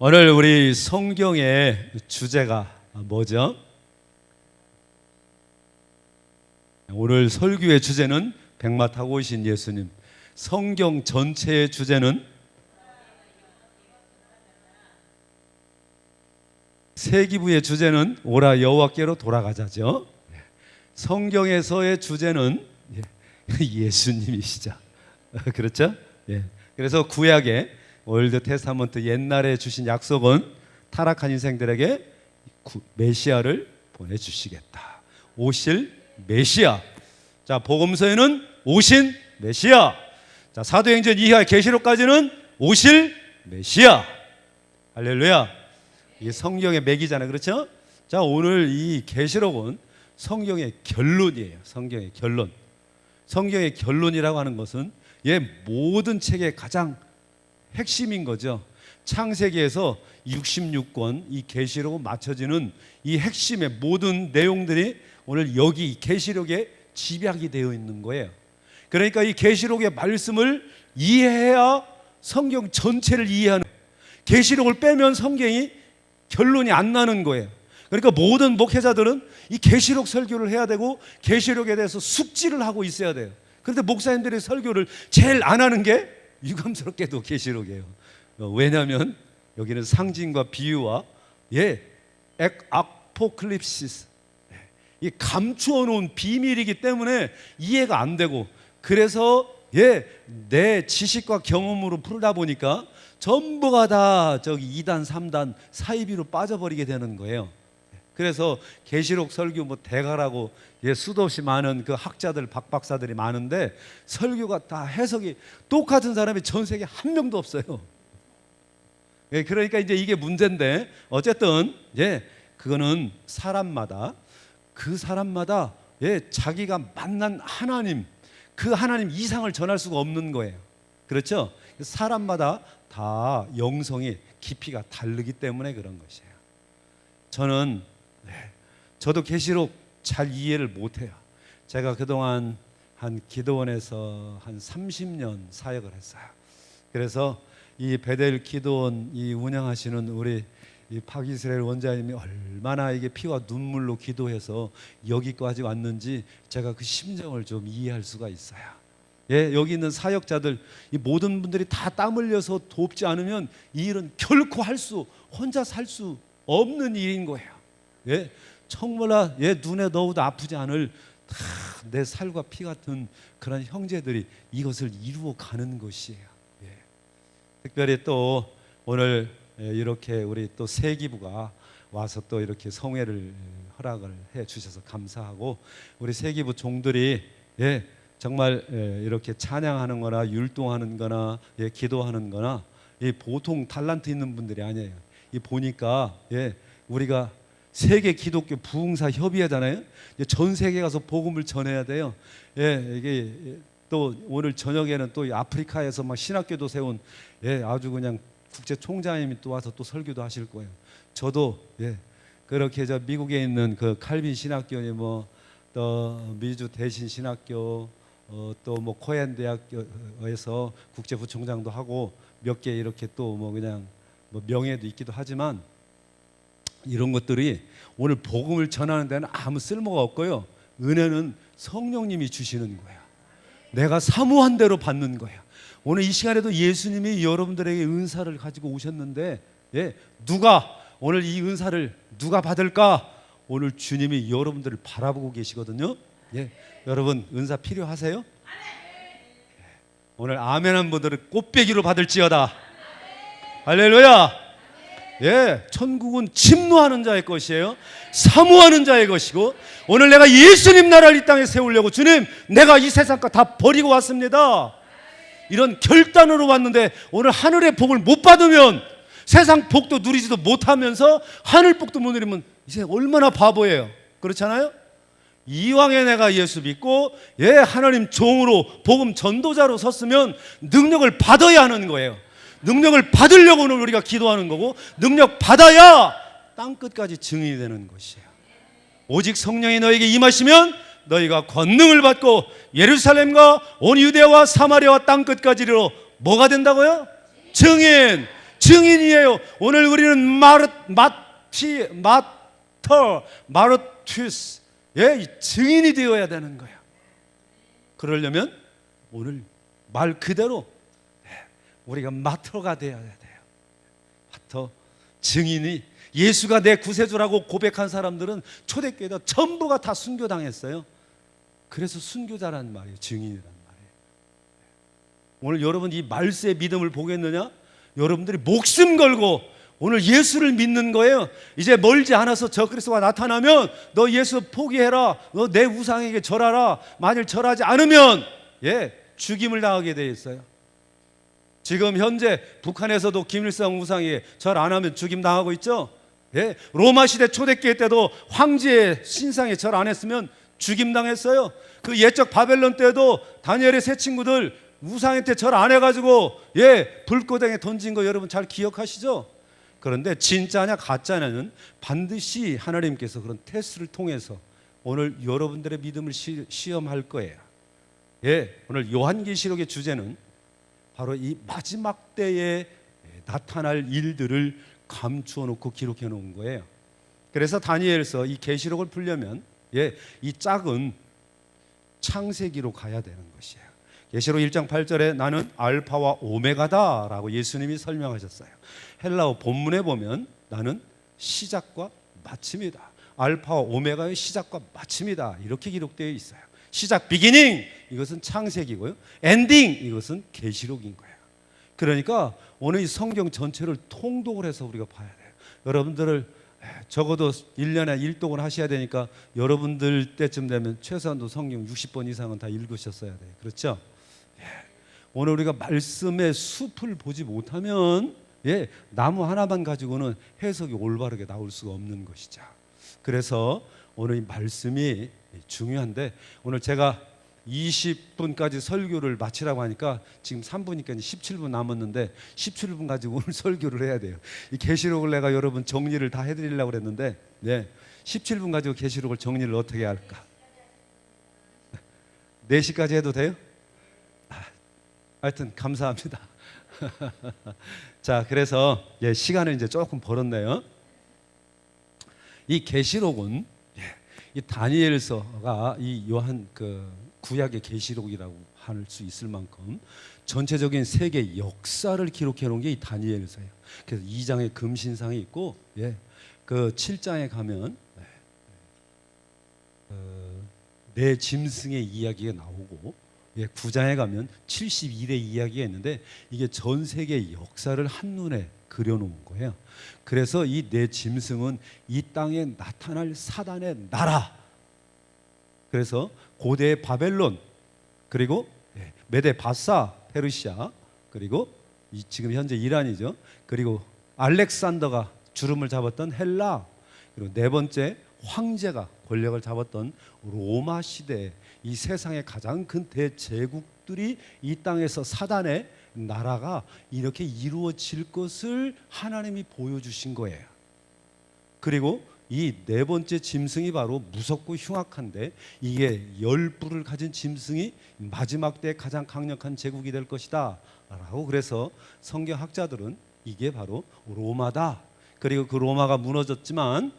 오늘 우리 성경의 주제가 뭐죠? 오늘 설교의 주제는 백마 타고 오신 예수님. 성경 전체의 주제는 세기부의 주제는 오라 여호와께로 돌아가자죠. 성경에서의 주제는 예수님이시죠. 그렇죠? 그래서 구약의 올드 테스타먼트 옛날에 주신 약속은 타락한 인생들에게 메시아를 보내주시겠다. 오실 메시아. 자, 복음서에는 오신 메시아. 자, 사도행전 이하 계시록까지는 오실 메시아. 할렐루야. 이게 성경의 맥이잖아요. 그렇죠? 자, 오늘 이 계시록은 성경의 결론이에요. 성경의 결론. 성경의 결론이라고 하는 것은 모든 책의 가장 핵심인 거죠. 창세기에서 66권 이 계시록으로 맞춰지는 이 핵심의 모든 내용들이 오늘 여기 계시록에 집약이 되어 있는 거예요. 그러니까 이 계시록의 말씀을 이해해야 성경 전체를 이해하는, 계시록을 빼면 성경이 결론이 안 나는 거예요. 그러니까 모든 목회자들은 이 계시록 설교를 해야 되고 계시록에 대해서 숙지를 하고 있어야 돼요. 그런데 목사님들의 설교를 제일 안 하는 게 유감스럽게도 계시록이에요. 왜냐하면 여기는 상징과 비유와 아포클립시스, 이 감추어 놓은 비밀이기 때문에 이해가 안 되고, 그래서 내 지식과 경험으로 풀다 보니까 전부가 다 저기 2단 3단 사이비로 빠져버리게 되는 거예요. 그래서 계시록 설교 대가라고 수도 없이 많은 그 학자들 박박사들이 많은데 설교가 다 해석이 똑같은 사람이 전 세계에 한 명도 없어요. 그러니까 이제 이게 문제인데, 어쨌든 그거는 사람마다 그 사람마다 자기가 만난 하나님, 그 하나님 이상을 전할 수가 없는 거예요. 그렇죠? 사람마다 다 영성이 깊이가 다르기 때문에 그런 것이에요. 저도 계시록 잘 이해를 못해요. 제가 그동안 한 기도원에서 한 30년 사역을 했어요. 그래서 이 베델 기도원 이 운영하시는 우리 이 박이스라엘 원장님이 얼마나 이게 피와 눈물로 기도해서 여기까지 왔는지 제가 그 심정을 좀 이해할 수가 있어요. 여기 있는 사역자들 이 모든 분들이 다 땀 흘려서 돕지 않으면 이 일은 결코 혼자 살 수 없는 일인 거예요. 정말 눈에 넣어도 아프지 않을 내 살과 피 같은 그런 형제들이 이것을 이루어 가는 것이에요. 특별히 또 오늘 이렇게 우리 또 세기부가 와서 또 이렇게 성회를 허락을 해 주셔서 감사하고, 우리 세기부 종들이 정말 이렇게 찬양하는 거나 율동하는 거나 기도하는 거나 보통 탤런트 있는 분들이 아니에요. 보니까 우리가 세계 기독교 부흥사 협의회잖아요. 전 세계 가서 복음을 전해야 돼요. 이게 또 오늘 저녁에는 또 아프리카에서 막 신학교도 세운 아주 그냥 국제 총장님이 또 와서 또 설교도 하실 거예요. 저도 그렇게 저 미국에 있는 그 칼빈 신학교니 또 미주 대신 신학교 또 코엔 대학교에서 국제 부총장도 하고 몇 개 이렇게 또 그냥 명예도 있기도 하지만, 이런 것들이 오늘 복음을 전하는 데는 아무 쓸모가 없고요. 은혜는 성령님이 주시는 거예요. 내가 사모한 대로 받는 거예요. 오늘 이 시간에도 예수님이 여러분들에게 은사를 가지고 오셨는데 누가 오늘 이 은사를 누가 받을까? 오늘 주님이 여러분들을 바라보고 계시거든요. 여러분 은사 필요하세요? 오늘 아멘 한 분들은 꽃배기로 받을지어다. 할렐루야. 천국은 침노하는 자의 것이에요. 사모하는 자의 것이고, 오늘 내가 예수님 나라를 이 땅에 세우려고 주님 내가 이 세상 것 다 버리고 왔습니다, 이런 결단으로 왔는데 오늘 하늘의 복을 못 받으면, 세상 복도 누리지도 못하면서 하늘 복도 못 누리면 이제 얼마나 바보예요. 그렇잖아요? 이왕에 내가 예수 믿고 하나님 종으로 복음 전도자로 섰으면 능력을 받아야 하는 거예요. 능력을 받으려고 오늘 우리가 기도하는 거고, 능력 받아야 땅끝까지 증인이 되는 것이에요. 오직 성령이 너에게 임하시면 너희가 권능을 받고 예루살렘과 온 유대와 사마리아와 땅끝까지 이르러 뭐가 된다고요? 증인. 증인이에요. 오늘 우리는 마르투스, 이 증인이 되어야 되는 거야. 그러려면 오늘 말 그대로 우리가 마터가 되어야 돼요. 마터, 증인이 예수가 내 구세주라고 고백한 사람들은 초대교회다 전부가 다 순교당했어요. 그래서 순교자란 말이에요. 증인이란 말이에요. 오늘 여러분 이 말세의 믿음을 보겠느냐? 여러분들이 목숨 걸고 오늘 예수를 믿는 거예요. 이제 멀지 않아서 저 그리스도가 나타나면 너 예수 포기해라, 너 내 우상에게 절하라. 만일 절하지 않으면 죽임을 당하게 돼 있어요. 지금 현재 북한에서도 김일성 우상에 절 안 하면 죽임 당하고 있죠. 로마 시대 초대교회 때도 황제의 신상에 절 안 했으면 죽임 당했어요. 그 옛적 바벨론 때도 다니엘의 세 친구들 우상한테 절 안 해가지고 불고등에 던진 거 여러분 잘 기억하시죠? 그런데 진짜냐 가짜냐는 반드시 하나님께서 그런 테스트를 통해서 오늘 여러분들의 믿음을 시험할 거예요. 오늘 요한계시록의 주제는 바로 이 마지막 때에 나타날 일들을 감추어 놓고 기록해 놓은 거예요. 그래서 다니엘서 이 계시록을 풀려면 이 작은 창세기로 가야 되는 것이에요. 계시록 1장 8절에 나는 알파와 오메가다라고 예수님이 설명하셨어요. 헬라어 본문에 보면 나는 시작과 마침이다. 알파와 오메가의 시작과 마침이다. 이렇게 기록되어 있어요. 시작 비기닝 이것은 창세기고요. 엔딩 이것은 계시록인 거예요. 그러니까 오늘 이 성경 전체를 통독을 해서 우리가 봐야 돼요. 여러분들을 적어도 1년에 1독을 하셔야 되니까 여러분들 때쯤 되면 최소한도 성경 60번 이상은 다 읽으셨어야 돼요. 그렇죠? 오늘 우리가 말씀의 숲을 보지 못하면 나무 하나만 가지고는 해석이 올바르게 나올 수가 없는 것이죠. 그래서 오늘 이 말씀이 중요한데 오늘 제가 20분까지 설교를 마치라고 하니까 지금 3분이니까 17분 남았는데 17분 가지고 오늘 설교를 해야 돼요. 이 계시록을 내가 여러분 정리를 다 해드리려고 그랬는데 17분 가지고 계시록을 정리를 어떻게 할까? 4시까지 해도 돼요? 하여튼 감사합니다. 자, 그래서 시간을 이제 조금 벌었네요. 이 계시록은 이 다니엘서가 이 요한 구약의 계시록이라고 할 수 있을 만큼 전체적인 세계 역사를 기록해 놓은 게 이 다니엘서예요. 그래서 2장에 금신상이 있고 그 7장에 가면 내 짐승의 이야기가 나오고 9장에 가면 72대 이야기가 있는데 이게 전 세계 역사를 한눈에 그려놓은 거예요. 그래서 이 내 짐승은 이 땅에 나타날 사단의 나라. 그래서 고대 바벨론 그리고 메데 바사 페르시아 그리고 지금 현재 이란이죠. 그리고 알렉산더가 주름을 잡았던 헬라 그리고 네 번째 황제가 권력을 잡았던 로마 시대 이 세상의 가장 큰 대제국들이 이 땅에서 사단의 나라가 이렇게 이루어질 것을 하나님이 보여주신 거예요. 그리고 이 네 번째 짐승이 바로 무섭고 흉악한데 이게 10뿔을 가진 짐승이 마지막 때 가장 강력한 제국이 될 것이다 라고 그래서 성경학자들은 이게 바로 로마다. 그리고 그 로마가 무너졌지만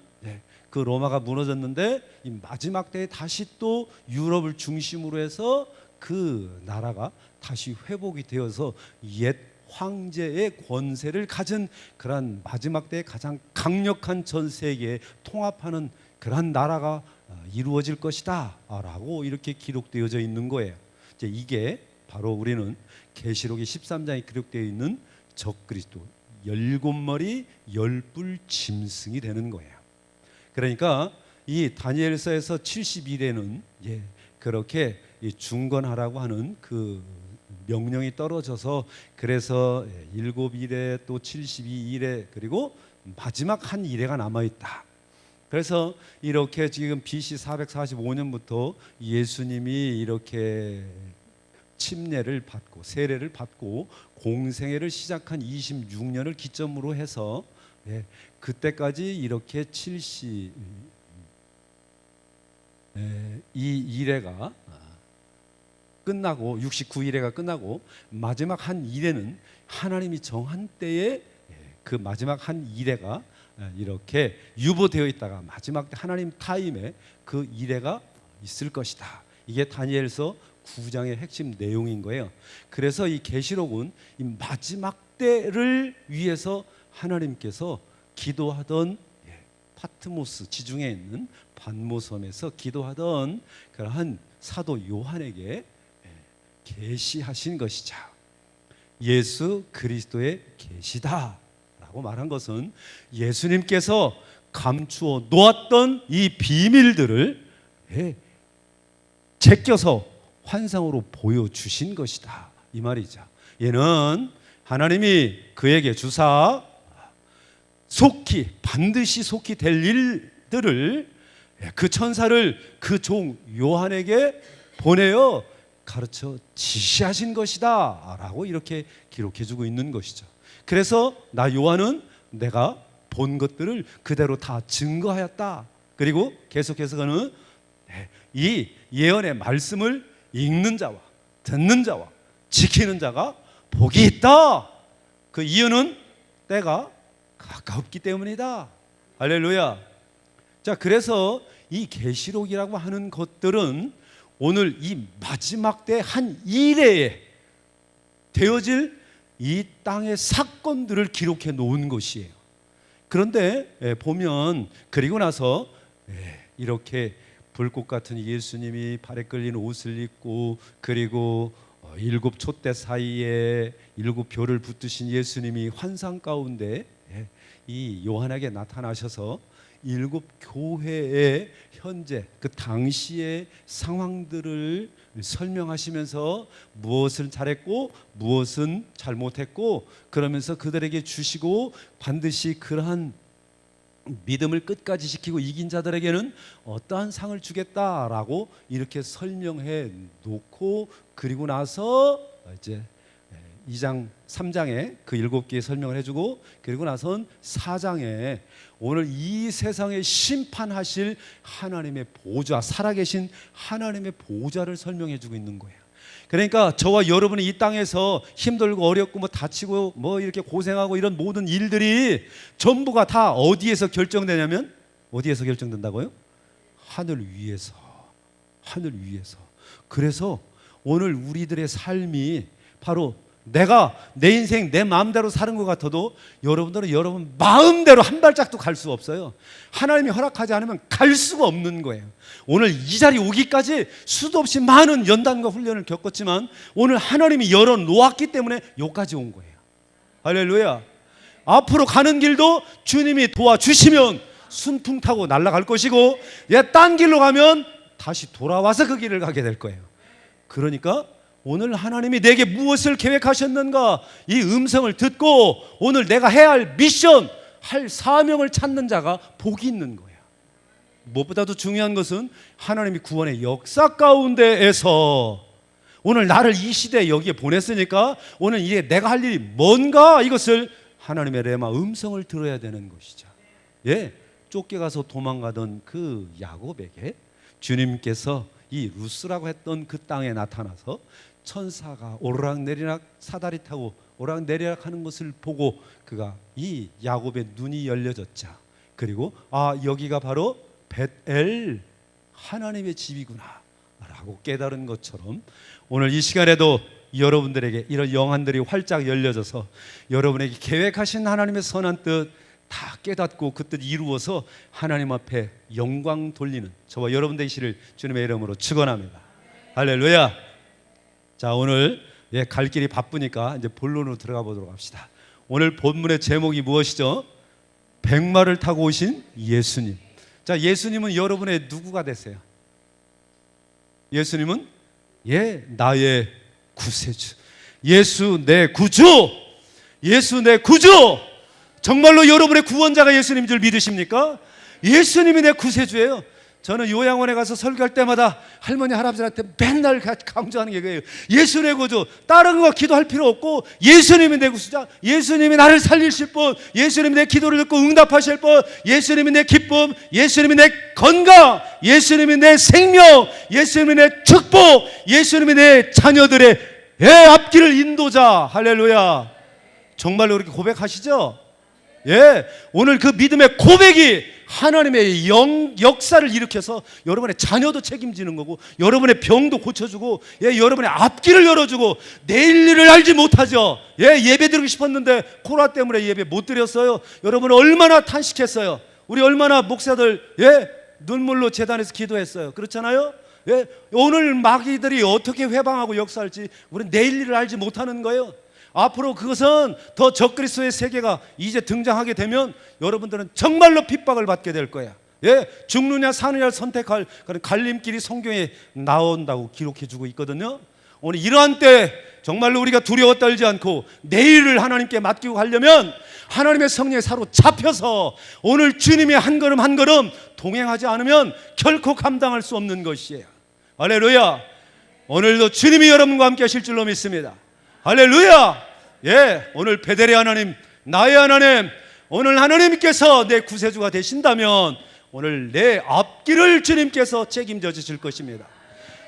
그 로마가 무너졌는데 이 마지막 때에 다시 또 유럽을 중심으로 해서 그 나라가 다시 회복이 되어서 옛 황제의 권세를 가진 그런 마지막 때에 가장 강력한 전 세계에 통합하는 그런 나라가 이루어질 것이다 라고 이렇게 기록되어져 있는 거예요. 이제 이게 바로 우리는 계시록의 13장에 기록되어 있는 적그리스도 17머리 10뿔 짐승이 되는 거예요. 그러니까 이 다니엘서에서 72대는 그렇게 중건하라고 하는 그 명령이 떨어져서 그래서 7일에 또 72일에 그리고 마지막 한 일회가 남아있다. 그래서 이렇게 지금 BC 445년부터 예수님이 이렇게 침례를 받고 세례를 받고 공생애를 시작한 26년을 기점으로 해서 그때까지 이렇게 72일회가 끝나고 69일회가 끝나고 마지막 한 일회는 하나님이 정한 때에 그 마지막 한 이레가 이렇게 유보되어 있다가 마지막 하나님 타임에 그 이레가 있을 것이다. 이게 다니엘서 9장의 핵심 내용인 거예요. 그래서 이 계시록은 이 마지막 때를 위해서 하나님께서 기도하던 파트모스 지중해 있는 반모섬에서 기도하던 그러한 사도 요한에게 계시하신 것이죠. 예수 그리스도의 계시다라고 말한 것은 예수님께서 감추어 놓았던 이 비밀들을 제껴서 환상으로 보여주신 것이다, 이 말이죠. 얘는 하나님이 그에게 주사 반드시 속히 될 일들을 그 천사를 그 종 요한에게 보내어 가르쳐 지시하신 것이다 라고 이렇게 기록해주고 있는 것이죠. 그래서 나 요한은 내가 본 것들을 그대로 다 증거하였다. 그리고 계속해서는 이 예언의 말씀을 읽는 자와 듣는 자와 지키는 자가 복이 있다. 그 이유는 때가 가깝기 때문이다. 할렐루야. 자, 그래서 이 계시록이라고 하는 것들은 오늘 이 마지막 때 한 이래에 되어질 이 땅의 사건들을 기록해 놓은 것이에요. 그런데 보면 그리고 나서 이렇게 불꽃 같은 예수님이 발에 끌린 옷을 입고 그리고 7 촛대 사이에 7 별을 붙드신 예수님이 환상 가운데 이 요한에게 나타나셔서 7 교회의 현재 그 당시의 상황들을 설명하시면서 무엇을 잘했고 무엇은 잘못했고 그러면서 그들에게 주시고 반드시 그러한 믿음을 끝까지 지키고 이긴 자들에게는 어떠한 상을 주겠다라고 이렇게 설명해 놓고 그리고 나서 이제 2장 3장에 그 7개의 설명을 해주고 그리고 나선 4장에 오늘 이 세상에 심판하실 하나님의 보좌, 살아계신 하나님의 보좌를 설명해주고 있는 거예요. 그러니까 저와 여러분이 이 땅에서 힘들고 어렵고 뭐 다치고 뭐 이렇게 고생하고 이런 모든 일들이 전부가 다 어디에서 결정되냐면 어디에서 결정된다고요? 하늘 위에서. 하늘 위에서. 그래서 오늘 우리들의 삶이 바로 내가 내 인생 내 마음대로 사는 것 같아도 여러분들은 여러분 마음대로 한 발짝도 갈 수 없어요. 하나님이 허락하지 않으면 갈 수가 없는 거예요. 오늘 이 자리 오기까지 수도 없이 많은 연단과 훈련을 겪었지만 오늘 하나님이 열어놓았기 때문에 여기까지 온 거예요. 할렐루야. 앞으로 가는 길도 주님이 도와주시면 순풍 타고 날아갈 것이고 딴 길로 가면 다시 돌아와서 그 길을 가게 될 거예요. 그러니까 오늘 하나님이 내게 무엇을 계획하셨는가 이 음성을 듣고 오늘 내가 해야 할 미션, 할 사명을 찾는 자가 복이 있는 거예요. 무엇보다도 중요한 것은 하나님이 구원의 역사 가운데에서 오늘 나를 이 시대에 여기에 보냈으니까 오늘 이게 내가 할 일이 뭔가 이것을 하나님의 레마 음성을 들어야 되는 것이죠. 쫓겨가서 도망가던 그 야곱에게 주님께서 이 루스라고 했던 그 땅에 나타나서 천사가 오르락내리락 사다리 타고 오르락내리락 하는 것을 보고 그가 이 야곱의 눈이 열려졌자 그리고 여기가 바로 벳엘 하나님의 집이구나 라고 깨달은 것처럼 오늘 이 시간에도 여러분들에게 이런 영안들이 활짝 열려져서 여러분에게 계획하신 하나님의 선한 뜻 다 깨닫고 그 뜻 이루어서 하나님 앞에 영광 돌리는 저와 여러분 되시를 주님의 이름으로 축원합니다. 할렐루야. 자, 오늘 갈 길이 바쁘니까 이제 본론으로 들어가 보도록 합시다. 오늘 본문의 제목이 무엇이죠? 백마를 타고 오신 예수님. 자, 예수님은 여러분의 누구가 되세요? 예수님은 나의 구세주. 예수 내 구주. 예수 내 구주. 정말로 여러분의 구원자가 예수님인 줄 믿으십니까? 예수님이 내 구세주예요. 저는 요양원에 가서 설교할 때마다 할머니 할아버지한테 맨날 강조하는 게 그거예요. 예수 내 구주. 다른 거 기도할 필요 없고 예수님이 내 구수자. 예수님이 나를 살리실 분. 예수님이 내 기도를 듣고 응답하실 분. 예수님이 내 기쁨. 예수님이 내 건강. 예수님이 내 생명. 예수님이 내 축복. 예수님이 내 자녀들의 앞길을 인도자. 할렐루야. 정말로 그렇게 고백하시죠? 예, 오늘 그 믿음의 고백이 하나님의 역사를 일으켜서 여러분의 자녀도 책임지는 거고, 여러분의 병도 고쳐주고, 예, 여러분의 앞길을 열어주고. 내일 일을 알지 못하죠. 예, 예배 드리고 싶었는데 코로나 때문에 예배 못 드렸어요. 여러분 얼마나 탄식했어요. 우리 얼마나 목사들, 예, 눈물로 제단에서 기도했어요. 그렇잖아요. 예, 오늘 마귀들이 어떻게 회방하고 역사할지 우리는 내일 일을 알지 못하는 거예요. 앞으로 그것은 더 적그리스도의 세계가 이제 등장하게 되면 여러분들은 정말로 핍박을 받게 될 거야. 예, 죽느냐 사느냐를 선택할 그런 갈림길이 성경에 나온다고 기록해주고 있거든요. 오늘 이러한 때 정말로 우리가 두려워 떨지 않고 내일을 하나님께 맡기고 가려면 하나님의 성령에 사로잡혀서 오늘 주님의 한 걸음 한 걸음 동행하지 않으면 결코 감당할 수 없는 것이에요. 할렐루야. 오늘도 주님이 여러분과 함께 하실 줄로 믿습니다. 할렐루야. 예, 오늘 베델의 하나님, 나의 하나님, 오늘 하나님께서 내 구세주가 되신다면 오늘 내 앞길을 주님께서 책임져 주실 것입니다.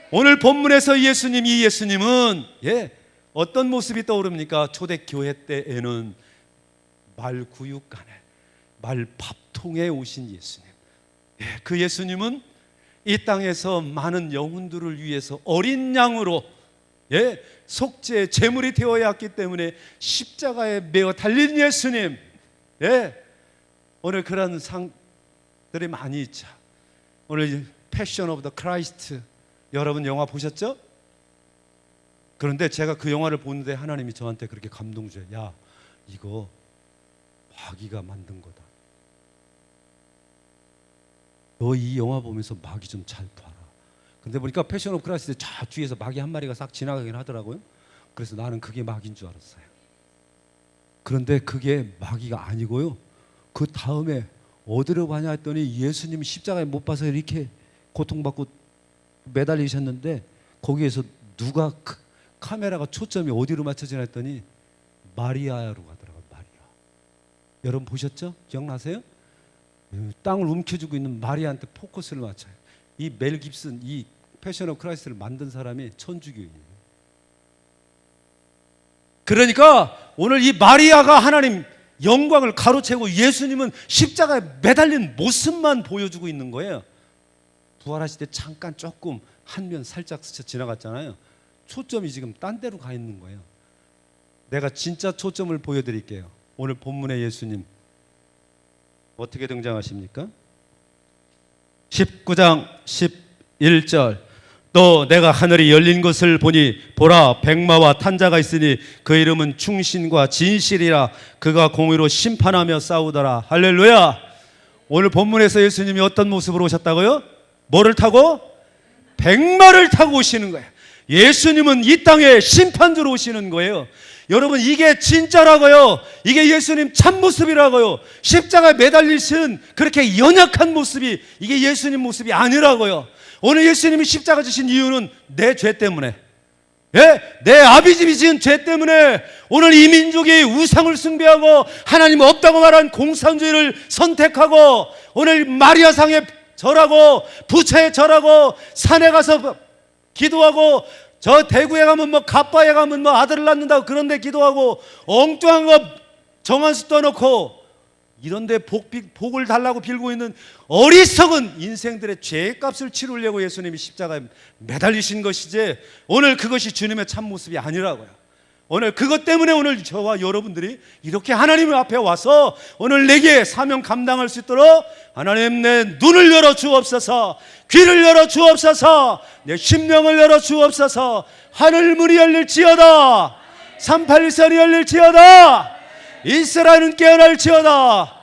오늘 본문에서 이 예수님은, 예, 어떤 모습이 떠오릅니까? 초대교회 때에는 말구육간에, 말밥통에 오신 예수님. 예, 그 예수님은 이 땅에서 많은 영혼들을 위해서 어린 양으로, 예, 속죄 제물이 되어야 했기 때문에 십자가에 매어 달린 예수님. 예, 오늘 그런 상들이 많이 있죠. 오늘 패션 오브 더 크라이스트, 여러분 영화 보셨죠? 그런데 제가 그 영화를 보는데 하나님이 저한테 그렇게 감동 줘요. 야, 이거 마귀가 만든 거다. 너 이 영화 보면서 마귀 좀 잘 봐라. 근데 보니까 패션 오브 크라이스트 저 뒤에서 마귀 한 마리가 싹 지나가긴 하더라고요. 그래서 나는 그게 마귀인 줄 알았어요. 그런데 그게 마귀가 아니고요, 그 다음에 어디로 가냐 했더니 예수님이 십자가에 못 박아서 이렇게 고통받고 매달리셨는데 거기에서 누가 카메라가 초점이 어디로 맞춰지나 했더니 마리아로 가더라고요. 마리아. 여러분 보셨죠? 기억나세요? 땅을 움켜쥐고 있는 마리아한테 포커스를 맞춰요. 이 멜 깁슨, 이 패션 오브 크라이스트를 만든 사람이 천주교인이에요. 그러니까 오늘 이 마리아가 하나님 영광을 가로채고 예수님은 십자가에 매달린 모습만 보여주고 있는 거예요. 부활하실 때 잠깐 조금 한 면 살짝 스쳐 지나갔잖아요. 초점이 지금 딴 데로 가 있는 거예요. 내가 진짜 초점을 보여드릴게요. 오늘 본문의 예수님 어떻게 등장하십니까? 19장 11절, 또 내가 하늘이 열린 것을 보니 보라, 백마와 탄자가 있으니 그 이름은 충신과 진실이라. 그가 공의로 심판하며 싸우더라. 할렐루야. 오늘 본문에서 예수님이 어떤 모습으로 오셨다고요? 뭐를 타고? 백마를 타고 오시는 거예요. 예수님은 이 땅에 심판주로 오시는 거예요. 여러분, 이게 진짜라고요. 이게 예수님 참모습이라고요. 십자가에 매달리신 그렇게 연약한 모습이 이게 예수님 모습이 아니라고요. 오늘 예수님이 십자가 지신 이유는 내 죄 때문에, 예? 내 아비집이 지은 죄 때문에 오늘 이 민족이 우상을 숭배하고 하나님 없다고 말한 공산주의를 선택하고 오늘 마리아상에 절하고 부처에 절하고 산에 가서 기도하고 저 대구에 가면 뭐 가빠에 가면 뭐 아들을 낳는다고 그런데 기도하고 엉뚱한 거 정한수 떠놓고 이런데 복을 달라고 빌고 있는 어리석은 인생들의 죄값을 치르려고 예수님이 십자가에 매달리신 것이지 오늘 그것이 주님의 참모습이 아니라고요. 오늘 그것 때문에 오늘 저와 여러분들이 이렇게 하나님 앞에 와서 오늘 내게 사명 감당할 수 있도록 하나님 내 눈을 열어 주옵소서, 귀를 열어 주옵소서, 내 심령을 열어 주옵소서. 하늘문이 열릴지어다, 381선이 열릴지어다, 이스라엘은 깨어날지어다.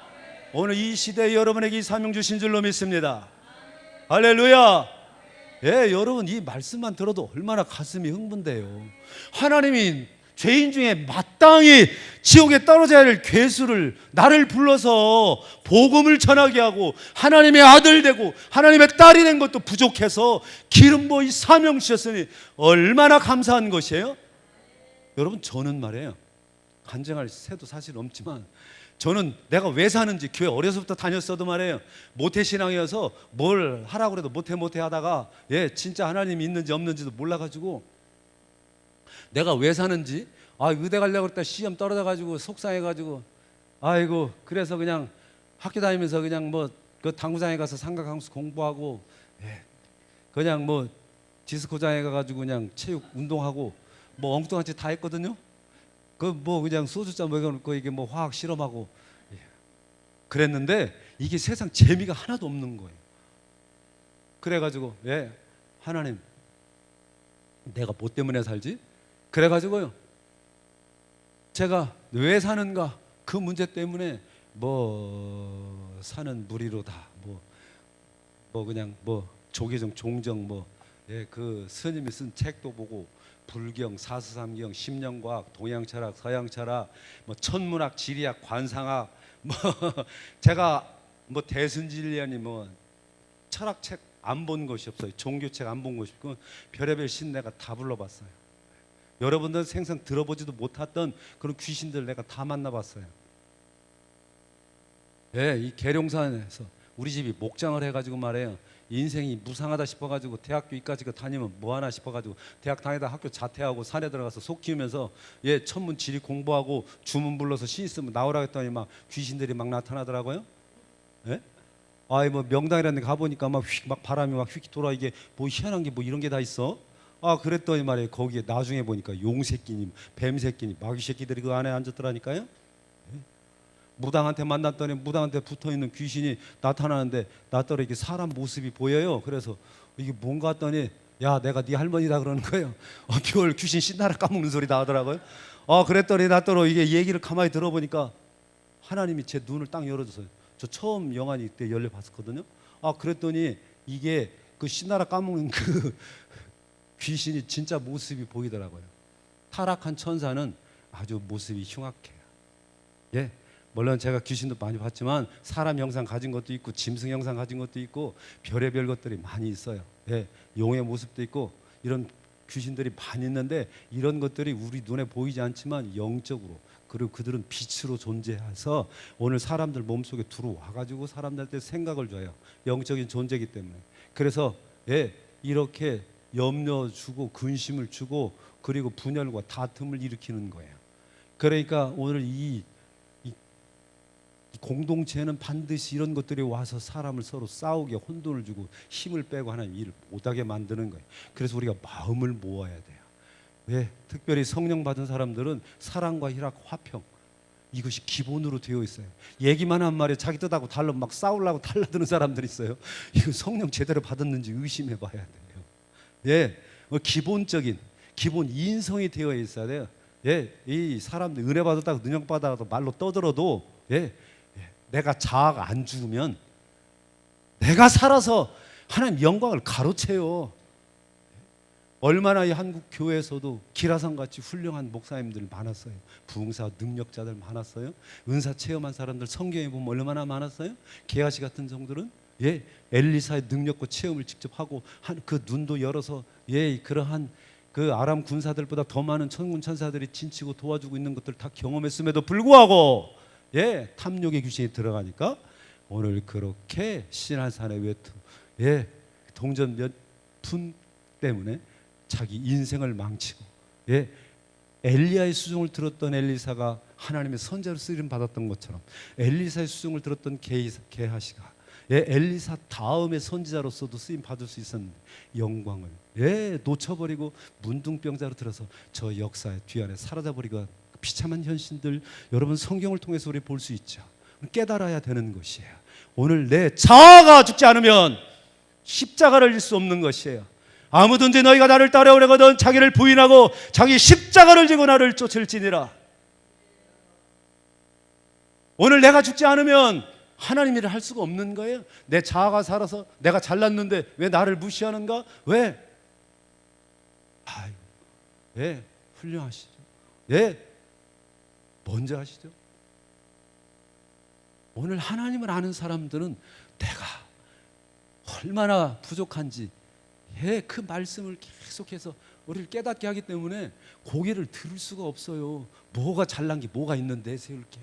오늘 이 시대에 여러분에게 이 사명 주신 줄로 믿습니다. 할렐루야. 예, 여러분 이 말씀만 들어도 얼마나 가슴이 흥분돼요. 하나님이 죄인 중에 마땅히 지옥에 떨어져야 할 괴수를 나를 불러서 복음을 전하게 하고 하나님의 아들 되고 하나님의 딸이 된 것도 부족해서 기름 부어 사명 주셨으니 얼마나 감사한 것이에요. 여러분, 저는 말이에요, 간증할 새도 사실 없지만 저는 내가 왜 사는지 교회 어려서부터 다녔어도 말이에요, 모태신앙이어서 뭘 하라고 해도 모태 하다가 예, 진짜 하나님이 있는지 없는지도 몰라가지고 내가 왜 사는지, 의대 가려고 했다 시험 떨어져가지고 속상해가지고 아이고 그래서 그냥 학교 다니면서 그냥 뭐 그 당구장에 가서 삼각함수 공부하고, 예, 그냥 뭐 디스코장에 가가지고 그냥 체육 운동하고 뭐 엉뚱한 짓 다 했거든요. 그 뭐 그냥 소주잔 먹여놓고 이게 뭐 화학 실험하고, 예, 그랬는데 이게 세상 재미가 하나도 없는 거예요. 그래가지고 예, 하나님 내가 뭐 때문에 살지? 그래가지고요 제가 왜 사는가 그 문제 때문에 뭐 사는 무리로다 뭐 그냥 뭐 조계종 종정 뭐, 예, 그 스님이 쓴 책도 보고 불경, 사스삼경, 심령과학, 동양철학, 서양철학, 뭐 천문학, 지리학, 관상학, 뭐 제가 뭐 대순진리아니 뭐 철학책 안 본 것이 없어요. 종교책 안 본 것이 없고 별의별 신 내가 다 불러봤어요. 여러분들 생생 들어보지도 못했던 그런 귀신들 내가 다 만나봤어요. 예, 이 계룡산에서 우리 집이 목장을 해가지고 말해요. 인생이 무상하다 싶어가지고 대학교 이까지 다니면 뭐하나 싶어가지고 대학 다니다 학교 자퇴하고 산에 들어가서 속 키우면서 예, 천문 지리 공부하고 주문 불러서 시 있으면 나오라 했더니 막 귀신들이 막 나타나더라고요. 예? 아이 뭐 명당이라는 데 가보니까 막 바람이 막 휙 돌아. 이게 뭐 희한한 게 뭐 이런 게 다 있어. 아 그랬더니 말이에요. 거기에 나중에 보니까 용새끼니 뱀새끼니 마귀 새끼들이 그 안에 앉았더라니까요. 무당한테 만났더니 무당한테 붙어있는 귀신이 나타나는데 나더러 이게 사람 모습이 보여요. 그래서 이게 뭔가 했더니 야 내가 네 할머니다 그러는 거예요. 별 귀신 신나라 까먹는 소리 나더라고요. 그랬더니 나더러 이게 얘기를 가만히 들어보니까 하나님이 제 눈을 딱 열어줬어요. 저 처음 영안이 이때 열려 봤었거든요. 그랬더니 이게 그 신나라 까먹는 그 귀신이 진짜 모습이 보이더라고요. 타락한 천사는 아주 모습이 흉악해요. 예. 물론 제가 귀신도 많이 봤지만 사람 형상 가진 것도 있고 짐승 형상 가진 것도 있고 별의별 것들이 많이 있어요. 예, 용의 모습도 있고 이런 귀신들이 많이 있는데 이런 것들이 우리 눈에 보이지 않지만 영적으로 그리고 그들은 빛으로 존재해서 오늘 사람들 몸속에 들어와 가지고 사람들한테 생각을 줘요. 영적인 존재이기 때문에. 그래서 예, 이렇게 염려 주고 근심을 주고 그리고 분열과 다툼을 일으키는 거예요. 그러니까 오늘 이 공동체는 반드시 이런 것들이 와서 사람을 서로 싸우게 혼돈을 주고 힘을 빼고 하나님 일을 못하게 만드는 거예요. 그래서 우리가 마음을 모아야 돼요. 왜? 특별히 성령 받은 사람들은 사랑과 희락, 화평 이것이 기본으로 되어 있어요. 얘기만 한 말에 자기 뜻하고 달라 막 싸우려고 달라드는 사람들이 있어요. 이거 성령 제대로 받았는지 의심해 봐야 돼요. 예, 기본적인 기본 인성이 되어 있어야 돼요. 예, 이 사람들 은혜 받았다고 능력 받아도 말로 떠들어도 예, 내가 자아가 안 죽으면 내가 살아서 하나님 영광을 가로채요. 얼마나 이 한국 교회에서도 기라성 같이 훌륭한 목사님들 많았어요. 부흥사 능력자들 많았어요. 은사 체험한 사람들 성경에 보면 얼마나 많았어요. 게하시 같은 성들은 예, 엘리사의 능력과 체험을 직접 하고 그 눈도 열어서 예, 그러한 그 아람 군사들보다 더 많은 천군 천사들이 진치고 도와주고 있는 것들 다 경험했음에도 불구하고 예, 탐욕의 귀신이 들어가니까 오늘 그렇게 신한산의 외투 예, 동전 몇 푼 때문에 자기 인생을 망치고 예, 엘리야의 수종을 들었던 엘리사가 하나님의 선자로 쓰임 받았던 것처럼 엘리사의 수종을 들었던 게하시가 예, 엘리사 다음의 선지자로서도 쓰임 받을 수 있었는데 영광을 예, 놓쳐버리고 문둥병자로 들어서 저 역사의 뒤안에 사라져버리고 비참한 현실들 여러분 성경을 통해서 우리 볼 수 있죠. 깨달아야 되는 것이에요. 오늘 내 자아가 죽지 않으면 십자가를 질 수 없는 것이에요. 아무든지 너희가 나를 따라오려거든 자기를 부인하고 자기 십자가를 지고 나를 쫓을지니라. 오늘 내가 죽지 않으면 하나님 일을 할 수가 없는 거예요. 내 자아가 살아서 내가 잘났는데 왜 나를 무시하는가? 왜? 아유, 예, 훌륭하시죠. 예, 뭔지 아시죠? 오늘 하나님을 아는 사람들은 내가 얼마나 부족한지 예, 그 말씀을 계속해서 우리를 깨닫게 하기 때문에 고개를 들을 수가 없어요. 뭐가 잘난 게 뭐가 있는데 세울 게.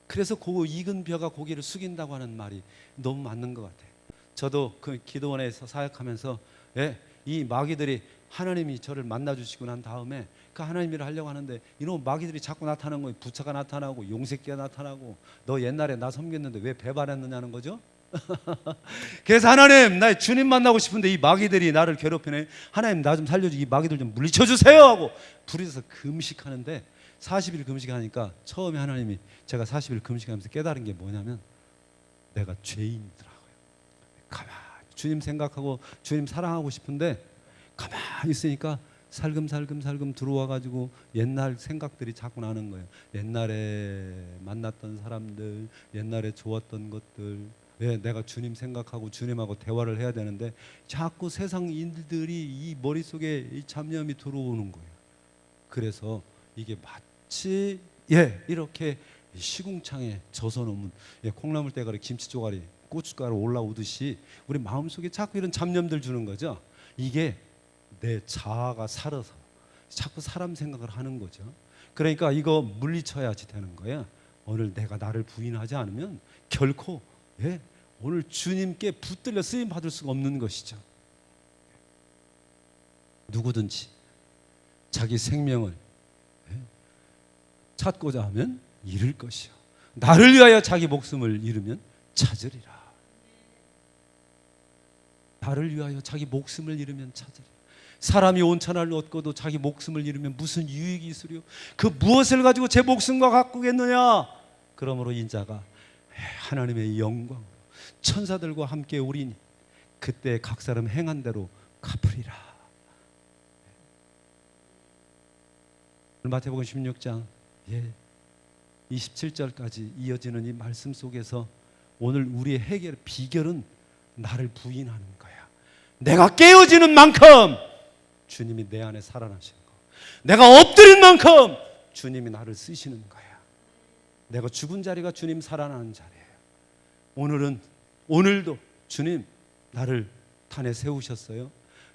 그래서 그 익은 벼가 고개를 숙인다고 하는 말이 너무 맞는 것 같아요. 저도 그 기도원에서 사역하면서 예, 이 마귀들이 하나님이 저를 만나주시고 난 다음에 그 하나님 일을 하려고 하는데 이놈 마귀들이 자꾸 나타나는 거예요. 부처가 나타나고 용새끼가 나타나고 너 옛날에 나 섬겼는데 왜 배반했느냐는 거죠. 그래서 하나님, 나 주님 만나고 싶은데 이 마귀들이 나를 괴롭히네. 하나님, 나 좀 살려주, 이 마귀들 좀 물리쳐 주세요 하고 부르셔서 금식하는데 40일 금식하니까 처음에 하나님이, 제가 40일 금식하면서 깨달은 게 뭐냐면 내가 죄인이더라고요. 가만히 주님 생각하고 주님 사랑하고 싶은데 가만히 있으니까 살금살금 들어와가지고 옛날 생각들이 자꾸 나는 거예요. 옛날에 만났던 사람들, 옛날에 좋았던 것들, 왜 내가 주님 생각하고 주님하고 대화를 해야 되는데 자꾸 세상 일들이 이 머릿속에 이 잡념이 들어오는 거예요. 그래서 이게 마치 이렇게 시궁창에 젖어놓은 콩나물 대가리, 김치 조가리, 고춧가루 올라오듯이 우리 마음속에 자꾸 이런 잡념들 주는 거죠. 이게 내 자아가 살아서 자꾸 사람 생각을 하는 거죠. 그러니까 이거 물리쳐야지 되는 거야. 오늘 내가 나를 부인하지 않으면 결코 오늘 주님께 붙들려 쓰임 받을 수가 없는 것이죠. 누구든지 자기 생명을 찾고자 하면 잃을 것이요 나를 위하여 자기 목숨을 잃으면 찾으리라. 나를 위하여 자기 목숨을 잃으면 찾으리라. 사람이 온천을 얻고도 자기 목숨을 잃으면 무슨 유익이 있으리요? 그 무엇을 가지고 제 목숨과 가꾸겠느냐? 그러므로 인자가 하나님의 영광으로 천사들과 함께 오리니 그때 각 사람 행한 대로 갚으리라. 마태복음 16장 27절까지 이어지는 이 말씀 속에서 오늘 우리의 해결 비결은 나를 부인하는 거야. 내가 깨어지는 만큼 주님이 내 안에 살아나시는 거, 내가 엎드린 만큼 주님이 나를 쓰시는 거야. 내가 죽은 자리가 주님 살아나는 자리예요. 오늘도 주님 나를 탄에 세우셨어요.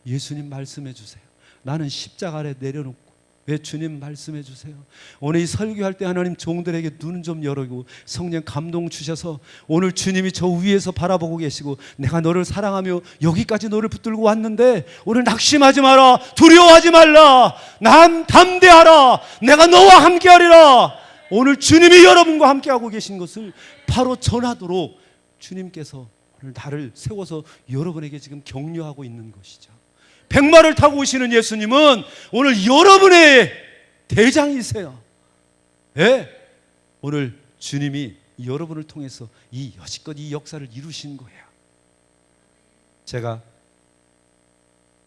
예수님 말씀해 주세요. 나는 십자가 아래 내려놓고 왜 주님 말씀해 주세요. 오늘 이 설교할 때 하나님 종들에게 눈 좀 열고 성령 감동 주셔서 오늘 주님이 저 위에서 바라보고 계시고 내가 너를 사랑하며 여기까지 너를 붙들고 왔는데 오늘 낙심하지 마라, 두려워하지 말라, 난 담대하라, 내가 너와 함께하리라. 오늘 주님이 여러분과 함께하고 계신 것을 바로 전하도록 주님께서 오늘 나를 세워서 여러분에게 지금 격려하고 있는 것이죠. 백마를 타고 오시는 예수님은 오늘 여러분의 대장이세요. 오늘 주님이 여러분을 통해서 여지껏 이 역사를 이루신 거예요. 제가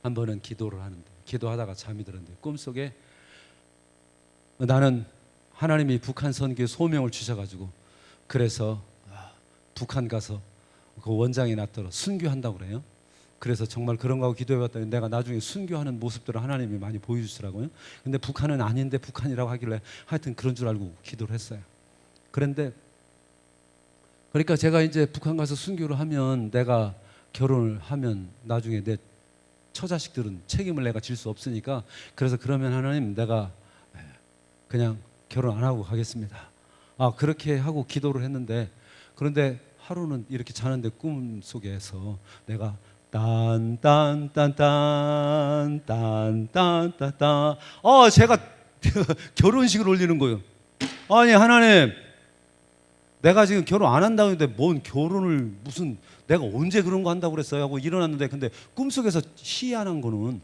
한 번은 기도를 하는데 기도하다가 잠이 들었는데 꿈속에 나는 하나님이 북한 선교에 소명을 주셔가지고 그래서 북한 가서 그 원장이 낫더러 순교한다고 그래요. 그래서 정말 그런 거 하고 기도해봤더니 내가 나중에 순교하는 모습들을 하나님이 많이 보여주시더라고요. 근데 북한은 아닌데 북한이라고 하길래 하여튼 그런 줄 알고 기도를 했어요. 그런데 그러니까 제가 이제 북한 가서 순교를 하면 내가 결혼을 하면 나중에 내 처자식들은 책임을 내가 질 수 없으니까 그래서 그러면 하나님 내가 그냥 결혼 안 하고 가겠습니다. 그렇게 하고 기도를 했는데 그런데 하루는 이렇게 자는데 꿈속에서 내가 딴딴딴딴딴딴딴 제가 결혼식을 올리는 거예요. 아니 하나님 내가 지금 결혼 안 한다고 했는데 뭔 결혼을 무슨 내가 언제 그런 거 한다고 그랬어요 하고 일어났는데 근데 꿈속에서 희한한 거는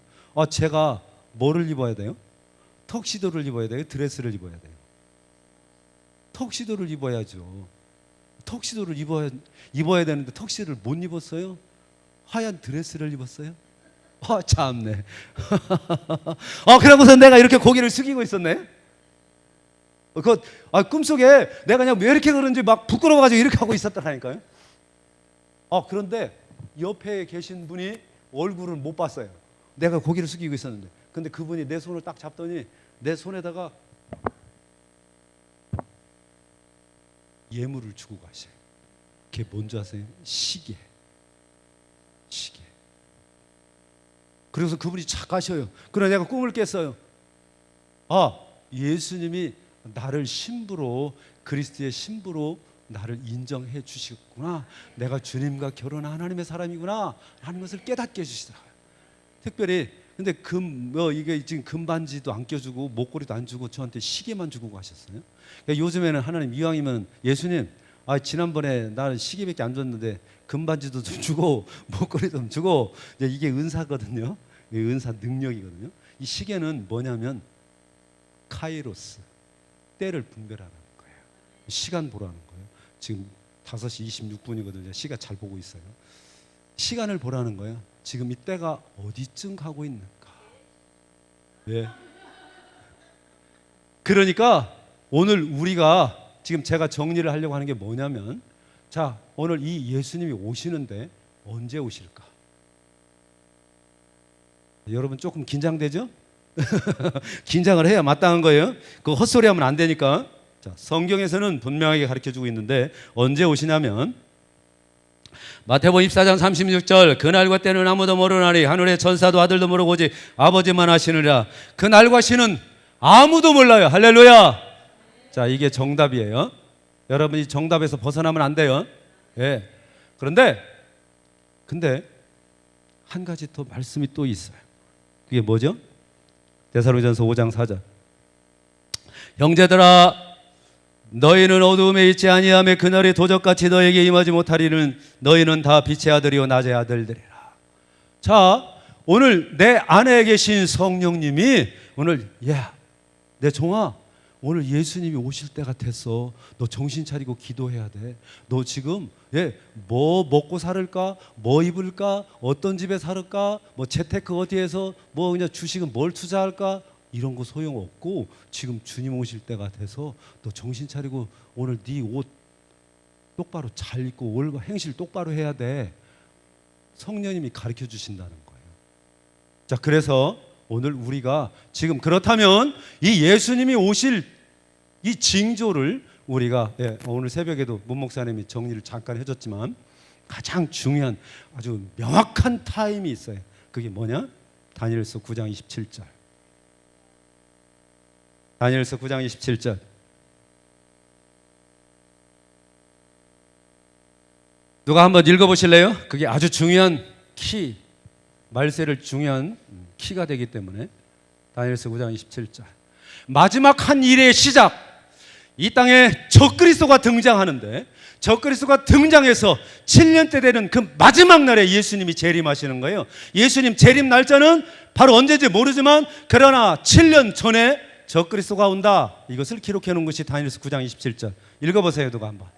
제가 뭐를 입어야 돼요? 턱시도를 입어야 돼요? 드레스를 입어야 돼요? 턱시도를 입어야죠. 턱시도를 입어야 되는데 턱시도를 못 입었어요? 하얀 드레스를 입었어요? 참네. 그러고서 내가 이렇게 고개를 숙이고 있었네. 꿈속에 내가 그냥 왜 이렇게 그런지 막 부끄러워가지고 이렇게 하고 있었다니까요. 그런데 옆에 계신 분이 얼굴을 못 봤어요. 내가 고개를 숙이고 있었는데. 근데 그분이 내 손을 딱 잡더니 내 손에다가 예물을 주고 가셔요. 그게 뭔지 아세요? 시계. 그래서 그분이 착 가셔요. 그래서 내가 꿈을 깼어요. 예수님이 나를 신부로 그리스도의 신부로 나를 인정해 주시구나. 내가 주님과 결혼한 하나님의 사람이구나 하는 것을 깨닫게 해주시더라고요. 특별히 근데 이게 지금 금반지도 안 껴주고 목걸이도 안 주고 저한테 시계만 주고 가셨어요. 그러니까 요즘에는 하나님 이왕이면 예수님, 지난번에 나는 시계밖에 안 줬는데 금반지도 좀 주고 목걸이도 좀 주고, 이게 은사거든요. 이게 은사 능력이거든요. 이 시계는 뭐냐면 카이로스, 때를 분별하는 거예요. 시간 보라는 거예요. 지금 5시 26분이거든요. 시간 잘 보고 있어요. 시간을 보라는 거예요. 지금 이 때가 어디쯤 가고 있는가. 예. 그러니까 오늘 우리가 지금 제가 정리를 하려고 하는 게 뭐냐면, 자, 오늘 이 예수님이 오시는데 언제 오실까? 여러분 조금 긴장되죠? 긴장을 해야 마땅한 거예요. 그거 헛소리 하면 안 되니까. 자, 성경에서는 분명하게 가르쳐주고 있는데 언제 오시냐면 마태복음 24장 36절, 그날과 때는 아무도 모르나니 하늘의 천사도 아들도 모르고 오직 아버지만 아시느니라. 그날과 시는 아무도 몰라요. 할렐루야. 자, 이게 정답이에요. 여러분이 정답에서 벗어나면 안 돼요. 예. 근데 한 가지 더 말씀이 또 있어요. 그게 뭐죠? 데살로니가전서 5장 4절. 형제들아, 너희는 어두움에 있지 아니하며 그날이 도적같이 너에게 임하지 못하리는 너희는 다 빛의 아들이요 낮의 아들들이라. 자, 오늘 내 안에 계신 성령님이 오늘, 내 종아, 오늘 예수님이 오실 때가 됐어. 너 정신 차리고 기도해야 돼. 너 지금 뭐 먹고 살을까? 뭐 입을까? 어떤 집에 살을까? 뭐 재테크 어디에서 뭐 그냥 주식은 뭘 투자할까? 이런 거 소용없고 지금 주님 오실 때가 돼서 너 정신 차리고 오늘 네 옷 똑바로 잘 입고 행실 똑바로 해야 돼. 성령님이 가르쳐 주신다는 거예요. 자, 그래서 오늘 우리가 지금 그렇다면 이 예수님이 오실 이 징조를 우리가 오늘 새벽에도 문 목사님이 정리를 잠깐 해줬지만 가장 중요한 아주 명확한 타임이 있어요. 그게 뭐냐? 다니엘서 9장 27절. 다니엘서 9장 27절. 누가 한번 읽어보실래요? 그게 아주 중요한 말세를 중요한 키가 되기 때문에. 다니엘서 9장 27절. 마지막 한 일의 시작, 이 땅에 적그리스도가 등장하는데, 적그리스도가 등장해서 7년째 되는 그 마지막 날에 예수님이 재림하시는 거예요. 예수님 재림 날짜는 바로 언제인지 모르지만 그러나 7년 전에 적그리스도가 온다. 이것을 기록해 놓은 것이 다니엘서 9장 27절. 읽어보세요. 누가 한번.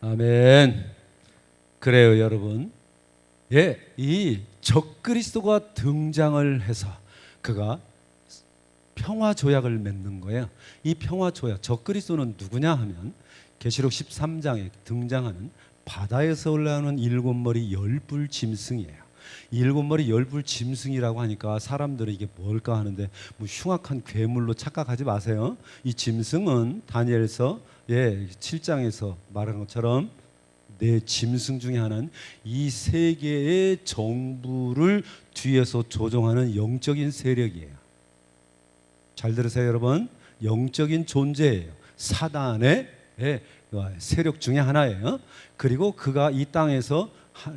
아멘. 그래요, 여러분. 이 적그리스도가 등장을 해서 그가 평화 조약을 맺는 거예요. 이 평화 조약, 적그리스도는 누구냐 하면 계시록 13장에 등장하는 바다에서 올라오는 7머리 열불 짐승이에요. 7머리 열불 짐승이라고 하니까 사람들은 이게 뭘까 하는데 뭐 흉악한 괴물로 착각하지 마세요. 이 짐승은 다니엘서 7장에서 말한 것처럼 네 짐승 중에 하나는 이 세계의 정부를 뒤에서 조종하는 영적인 세력이에요. 잘 들으세요, 여러분. 영적인 존재예요. 사단의 세력 중에 하나예요. 그리고 그가 이 땅에서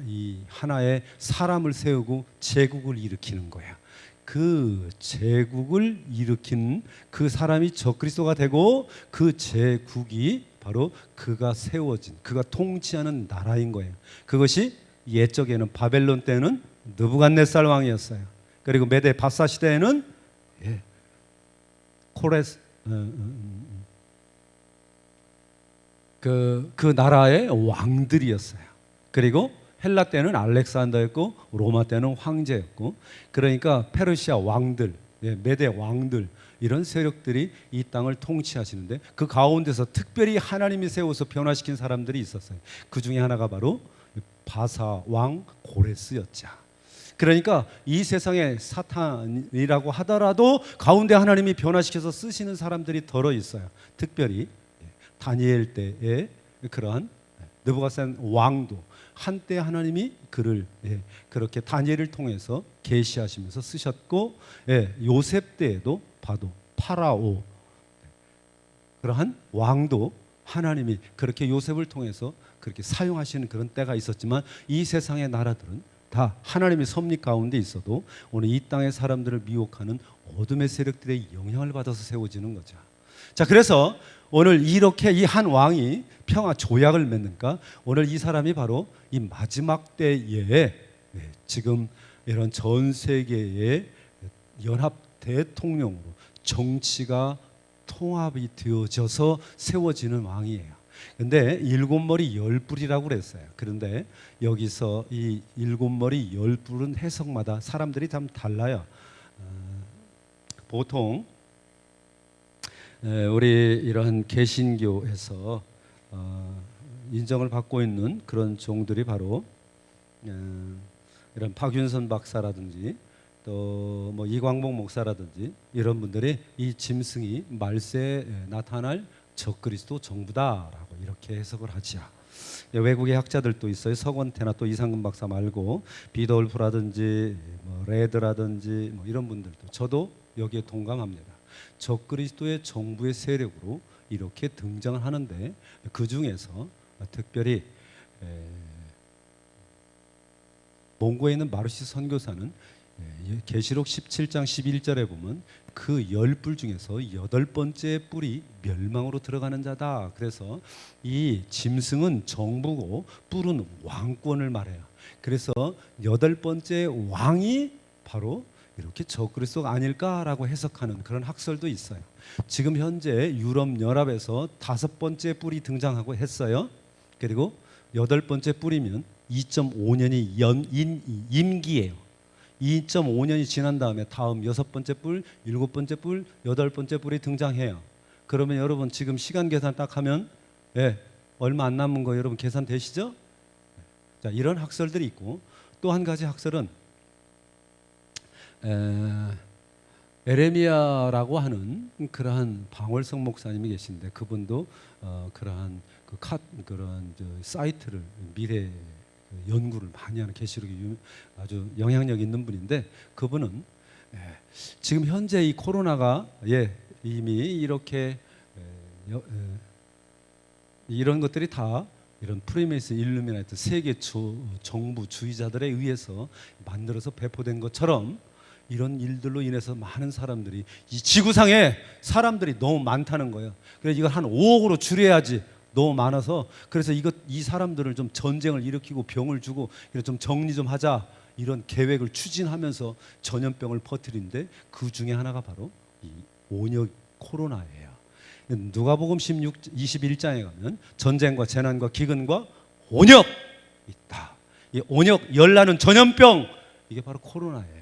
이 하나의 사람을 세우고 제국을 일으키는 거야. 그 제국을 일으킨 그 사람이 적그리스도가 되고 그 제국이 바로 그가 세워진, 그가 통치하는 나라인 거예요. 그것이 옛적에는 바벨론 때는 느부갓네살 왕이었어요. 그리고 메데 바사 시대에는 코레스 그 나라의 왕들이었어요. 그리고 헬라 때는 알렉산더였고 로마 때는 황제였고, 그러니까 페르시아 왕들, 메데 왕들, 이런 세력들이 이 땅을 통치하시는데 그 가운데서 특별히 하나님이 세워서 변화시킨 사람들이 있었어요. 그 중에 하나가 바로 바사 왕 고레스였죠. 그러니까 이 세상에 사탄이라고 하더라도 가운데 하나님이 변화시켜서 쓰시는 사람들이 덜어 있어요. 특별히 다니엘 때의 그러한 느부갓네살 왕도 한때 하나님이 그를 그렇게 다니엘을 통해서 계시하시면서 쓰셨고, 요셉 때에도 봐도 파라오 그러한 왕도 하나님이 그렇게 요셉을 통해서 그렇게 사용하시는 그런 때가 있었지만, 이 세상의 나라들은 다 하나님의 섭리 가운데 있어도 오늘 이 땅의 사람들을 미혹하는 어둠의 세력들의 영향을 받아서 세워지는 거죠. 자, 그래서 오늘 이렇게 이 한 왕이 평화 조약을 맺는가, 오늘 이 사람이 바로 이 마지막 때에 지금 이런 전 세계의 연합 대통령으로 정치가 통합이 되어져서 세워지는 왕이에요. 근데 일곱 머리 열 뿔이라고 그랬어요. 그런데 여기서 이 일곱 머리 열 뿔은 해석마다 사람들이 참 달라요. 보통 우리 이런 개신교에서 인정을 받고 있는 그런 종들이 바로 이런 박윤선 박사라든지 또 뭐 이광복 목사라든지 이런 분들이 이 짐승이 말세에 나타날 적그리스도 정부다라고 이렇게 해석을 하죠. 외국의 학자들도 있어요. 서건태나 또 이상근 박사 말고 비돌프라든지 뭐 레드라든지 뭐 이런 분들도, 저도 여기에 동감합니다. 적그리스도의 정부의 세력으로 이렇게 등장을 하는데, 그 중에서 특별히 몽고에 있는 마르시 선교사는 계시록 17장 11절에 보면 그 10뿔 중에서 8번째 뿔이 멸망으로 들어가는 자다. 그래서 이 짐승은 정부고 뿔은 왕권을 말해요. 그래서 8번째 왕이 바로 이렇게 적그리스도가 아닐까라고 해석하는 그런 학설도 있어요. 지금 현재 유럽 연합에서 5번째 뿔이 등장하고 했어요. 그리고 8번째 뿔이면 2.5년이 임기예요. 2.5년이 지난 다음에 다음 6번째 뿔, 7번째 뿔, 8번째 뿔이 등장해요. 그러면 여러분 지금 시간 계산 딱 하면 얼마 안 남은 거 여러분 계산 되시죠? 자, 이런 학설들이 있고, 또 한 가지 학설은 에레미야라고 하는 그러한 방월성 목사님이 계신데, 그분도 그러한 그런 사이트를 미래 연구를 많이 하는 계시록이 아주 영향력 있는 분인데, 그분은 지금 현재 이 코로나가 이미 이렇게 이런 것들이 다 이런 프리메이슨 일루미나이트 세계 정부주의자들에 의해서 만들어서 배포된 것처럼, 이런 일들로 인해서 많은 사람들이, 이 지구상에 사람들이 너무 많다는 거예요. 그래서 이걸 한 5억으로 줄여야지, 너무 많아서. 그래서 이 사람들을 좀 전쟁을 일으키고 병을 주고 좀 정리 좀 하자, 이런 계획을 추진하면서 전염병을 퍼뜨리는데, 그 중에 하나가 바로 이 온역 코로나예요. 누가복음 21장에 가면 전쟁과 재난과 기근과 온역 있다. 이 온역 열나는 전염병, 이게 바로 코로나예요.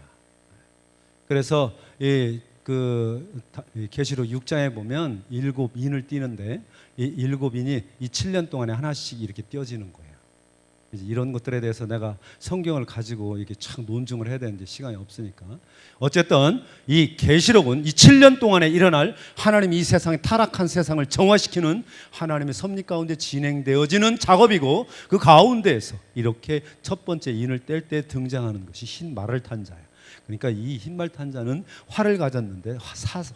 그래서 계시록 6장에 보면 7인을 띄는데, 이 7인이 이 7년 동안에 하나씩 이렇게 띄어지는 거예요. 이런 것들에 대해서 내가 성경을 가지고 이렇게 착 논증을 해야 되는데 시간이 없으니까, 어쨌든 이 계시록은 이 7년 동안에 일어날 하나님이 이 세상에 타락한 세상을 정화시키는 하나님의 섭리 가운데 진행되어지는 작업이고, 그 가운데에서 이렇게 첫 번째 인을 뗄 때 등장하는 것이 흰 말을 탄 자예요. 그러니까 이 흰말 탄 자는 활을 가졌는데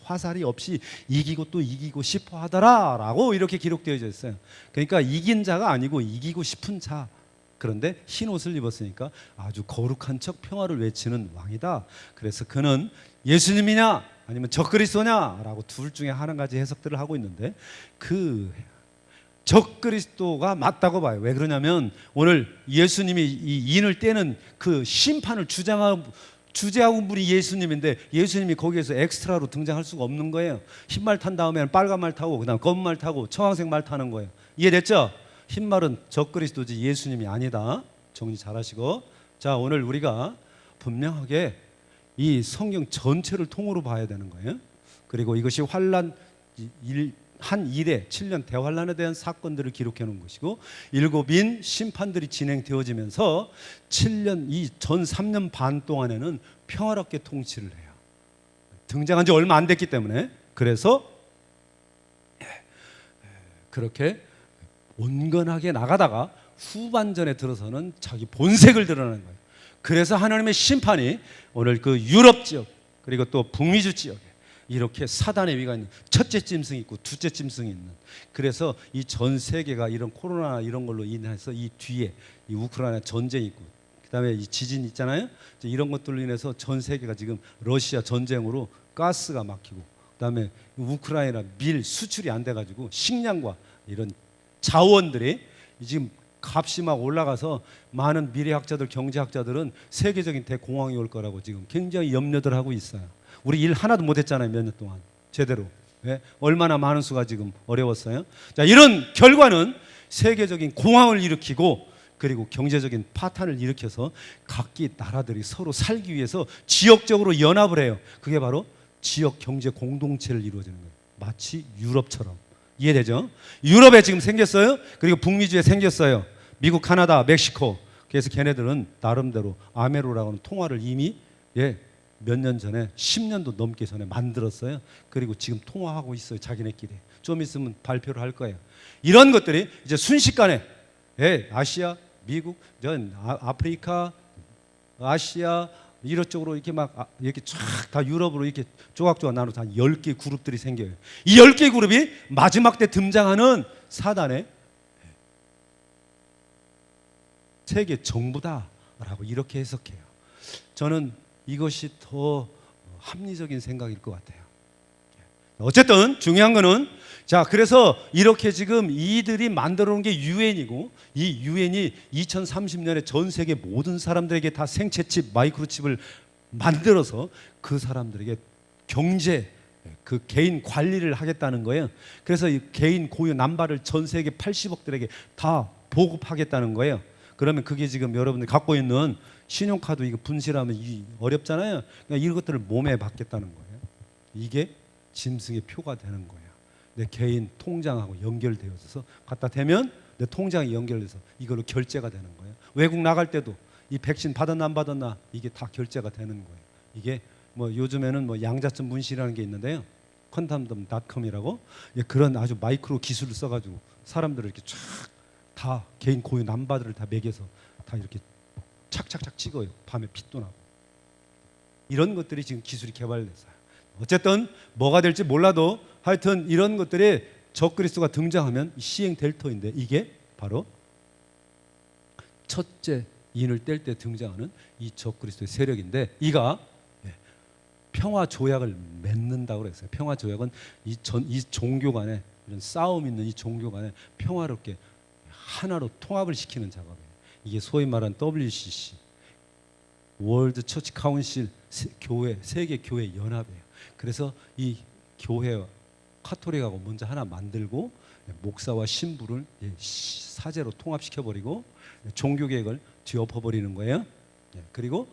화살이 없이 이기고 또 이기고 싶어 하더라라고 이렇게 기록되어 있어요. 그러니까 이긴 자가 아니고 이기고 싶은 자. 그런데 흰 옷을 입었으니까 아주 거룩한 척 평화를 외치는 왕이다. 그래서 그는 예수님이냐 아니면 적그리스도냐라고 둘 중에 한 가지 해석들을 하고 있는데, 그 적그리스도가 맞다고 봐요. 왜 그러냐면 오늘 예수님이 이 인을 떼는 그 심판을 주제하고 분이 예수님인데, 예수님이 거기에서 엑스트라로 등장할 수가 없는 거예요. 흰말 탄 다음에는 빨간 말 타고 그다음 검은 말 타고 청황색 말 타는 거예요. 이해됐죠? 흰말은 적그리스도지 예수님이 아니다. 정리 잘하시고, 자, 오늘 우리가 분명하게 이 성경 전체를 통으로 봐야 되는 거예요. 그리고 이것이 한 일에 7년 대환란에 대한 사건들을 기록해 놓은 것이고, 7인 심판들이 진행되어지면서 7년 이 전 3년 반 동안에는 평화롭게 통치를 해요. 등장한 지 얼마 안 됐기 때문에. 그래서 그렇게 온건하게 나가다가 후반전에 들어서는 자기 본색을 드러내는 거예요. 그래서 하나님의 심판이 오늘 그 유럽 지역 그리고 또 북미주 지역에 이렇게 사단의 위가 있는, 첫째 짐승이 있고 둘째 짐승이 있는, 그래서 이 전 세계가 이런 코로나 이런 걸로 인해서 이 뒤에 이 우크라이나 전쟁이 있고 그다음에 이 지진 있잖아요. 이런 것들로 인해서 전 세계가 지금 러시아 전쟁으로 가스가 막히고 그다음에 우크라이나 밀 수출이 안 돼가지고 식량과 이런 자원들이 지금 값이 막 올라가서 많은 미래학자들, 경제학자들은 세계적인 대공황이 올 거라고 지금 굉장히 염려들 하고 있어요. 우리 일 하나도 못했잖아요, 몇 년 동안 제대로. 예? 얼마나 많은 수가 지금 어려웠어요. 자, 이런 결과는 세계적인 공황을 일으키고 그리고 경제적인 파탄을 일으켜서 각기 나라들이 서로 살기 위해서 지역적으로 연합을 해요. 그게 바로 지역 경제 공동체를 이루어지는 거예요. 마치 유럽처럼. 이해되죠? 유럽에 지금 생겼어요. 그리고 북미주에 생겼어요. 미국, 카나다, 멕시코. 그래서 걔네들은 나름대로 아메로라고 하는 통화를 이미 몇 년 전에 10년도 넘게 전에 만들었어요. 그리고 지금 통화하고 있어요. 자기네끼리. 좀 있으면 발표를 할 거예요. 이런 것들이 이제 순식간에 아시아, 미국, 아프리카, 아시아 이쪽으로 이렇게 막 이렇게 쫙 다 유럽으로 이렇게 조각조각 나눠서 한 10개 그룹들이 생겨요. 이 10개 그룹이 마지막 때 등장하는 사단의 세계 정부다라고 이렇게 해석해요. 저는 이것이 더 합리적인 생각일 것 같아요. 어쨌든 중요한 거는, 자, 그래서 이렇게 지금 이들이 만들어 놓은 게 유엔이고, 이 유엔이 2030년에 전 세계 모든 사람들에게 다 생체칩, 마이크로칩을 만들어서 그 사람들에게 경제, 그 개인 관리를 하겠다는 거예요. 그래서 이 개인 고유 남발을 전 세계 80억들에게 다 보급하겠다는 거예요. 그러면 그게 지금 여러분들 갖고 있는 신용카드 이거 분실하면 어렵잖아요. 그러니까 이런 것들을 몸에 받겠다는 거예요. 이게 짐승의 표가 되는 거예요. 내 개인 통장하고 연결되어서 갖다 대면 내 통장이 연결돼서 이걸로 결제가 되는 거예요. 외국 나갈 때도 이 백신 받았나 안 받았나 이게 다 결제가 되는 거예요. 이게 뭐 요즘에는 뭐 양자점 문신이라는 게 있는데요. 퀀텀덤.com이라고 그런 아주 마이크로 기술을 써가지고 사람들을 이렇게 쫙 다 개인 고유 남바들을 다 매겨서 다 이렇게 착착착 찍어요. 밤에 빛도 나고. 이런 것들이 지금 기술이 개발됐어요. 어쨌든 뭐가 될지 몰라도 하여튼 이런 것들이 적그리스도가 등장하면 시행될 터인데, 이게 바로 첫째 인을 뗄 때 등장하는 이 적그리스도의 세력인데, 이가 평화 조약을 맺는다고 그랬어요. 평화 조약은 이 종교 간에 이런 싸움 있는 이 종교 간에 평화롭게 하나로 통합을 시키는 작업이에요. 이게 소위 말하는 WCC, 월드 처치 카운실, 교회, 세계 교회 연합이에요. 그래서 이 교회와 카톨릭하고 먼저 하나 만들고 목사와 신부를 사제로 통합시켜 버리고 종교 계획을 뒤엎어 버리는 거예요. 그리고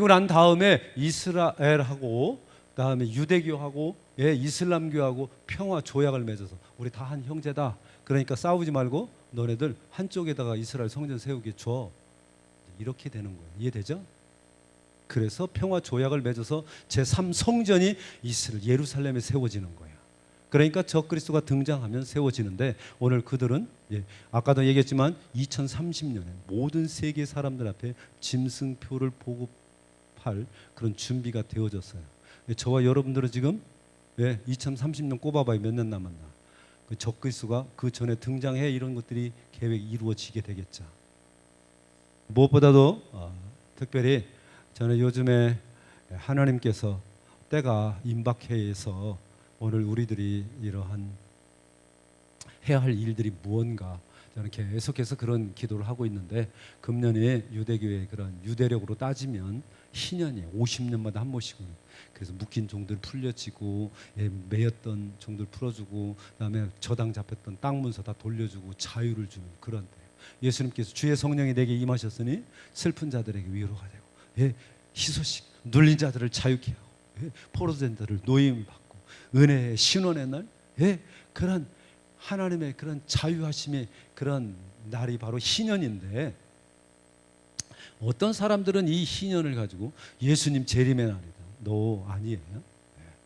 난 다음에 이스라엘하고 그다음에 유대교하고 이슬람교하고 평화 조약을 맺어서 우리 다 한 형제다. 그러니까 싸우지 말고 너네들 한쪽에다가 이스라엘 성전 세우게 줘. 이렇게 되는 거예요. 이해되죠? 그래서 평화 조약을 맺어서 제3성전이 예루살렘에 세워지는 거예요. 그러니까 적그리스도가 등장하면 세워지는데, 오늘 그들은 아까도 얘기했지만 2030년에 모든 세계 사람들 앞에 짐승표를 보급할 그런 준비가 되어졌어요. 저와 여러분들은 지금 2030년 꼽아봐야 몇 년 남았나. 그 적그리스도가 그 전에 등장해 이런 것들이 계획이 이루어지게 되겠죠. 무엇보다도 특별히 저는 요즘에 하나님께서 때가 임박해서 오늘 우리들이 이러한 해야 할 일들이 무언가, 저는 계속해서 그런 기도를 하고 있는데, 금년에 유대교의 그런 유대력으로 따지면 희년이에요. 50년마다 한 번씩은. 그래서 묶인 종들 풀려지고 매였던 종들 풀어주고, 그다음에 저당 잡혔던 땅 문서 다 돌려주고 자유를 주는 그런 때예요. 예수님께서 주의 성령이 내게 임하셨으니 슬픈 자들에게 위로가 되고 희소식 눌린 자들을 자유케 하고 포로된 자들을 노임 받고 은혜의 신원의 날, 그런 하나님의 그런 자유하심의 그런 날이 바로 희년인데, 어떤 사람들은 이 희년을 가지고 예수님 재림의 날이다. 너 아니에요.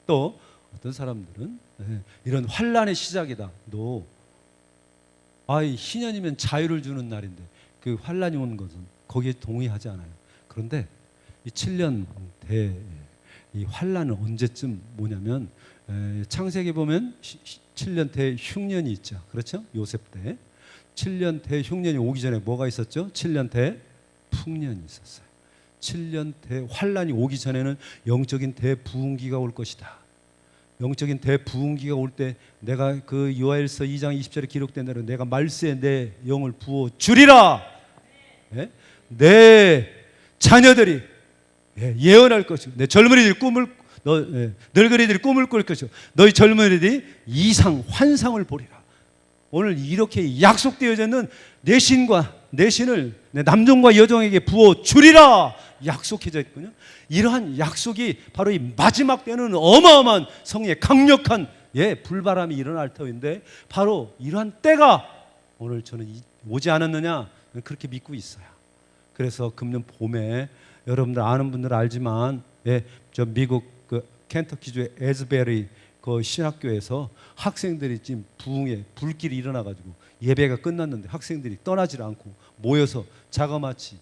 또 어떤 사람들은 이런 환란의 시작이다. 너 희년이면 자유를 주는 날인데 그 환란이 온 것은 거기에 동의하지 않아요. 그런데 이 7년 대 이 환란은 언제쯤 뭐냐면 창세기 보면 7년 대 흉년이 있죠. 그렇죠? 요셉 때 7년 대 흉년이 오기 전에 뭐가 있었죠? 7년 대 풍년이 있었어요. 7년 대 환란이 오기 전에는 영적인 대부흥기가 올 것이다. 영적인 대부흥기가 올 때 내가 그 요엘서 2장 20절에 기록된 대로 내가 말세에 내 영을 부어 주리라. 예? 내 자녀들이 예언할 것이고 내 젊은이들이 늙은이들이 꿈을 꿀 것이고 너희 젊은이들이 이상 환상을 보리라. 오늘 이렇게 약속되어져 있는 내 신을 내 남종과 여종에게 부어 주리라 약속해져 있군요. 이러한 약속이 바로 이 마지막 때는 어마어마한 성의 강력한 불바람이 일어날 터인데 바로 이러한 때가 오늘 저는 오지 않았느냐 그렇게 믿고 있어요. 그래서 금년 봄에 여러분들 아는 분들 알지만 저 미국 그 켄터키주의 에즈베리 그 신학교에서 학생들이 지금 부흥에 불길이 일어나가지고 예배가 끝났는데 학생들이 떠나질 않고 모여서 자그마치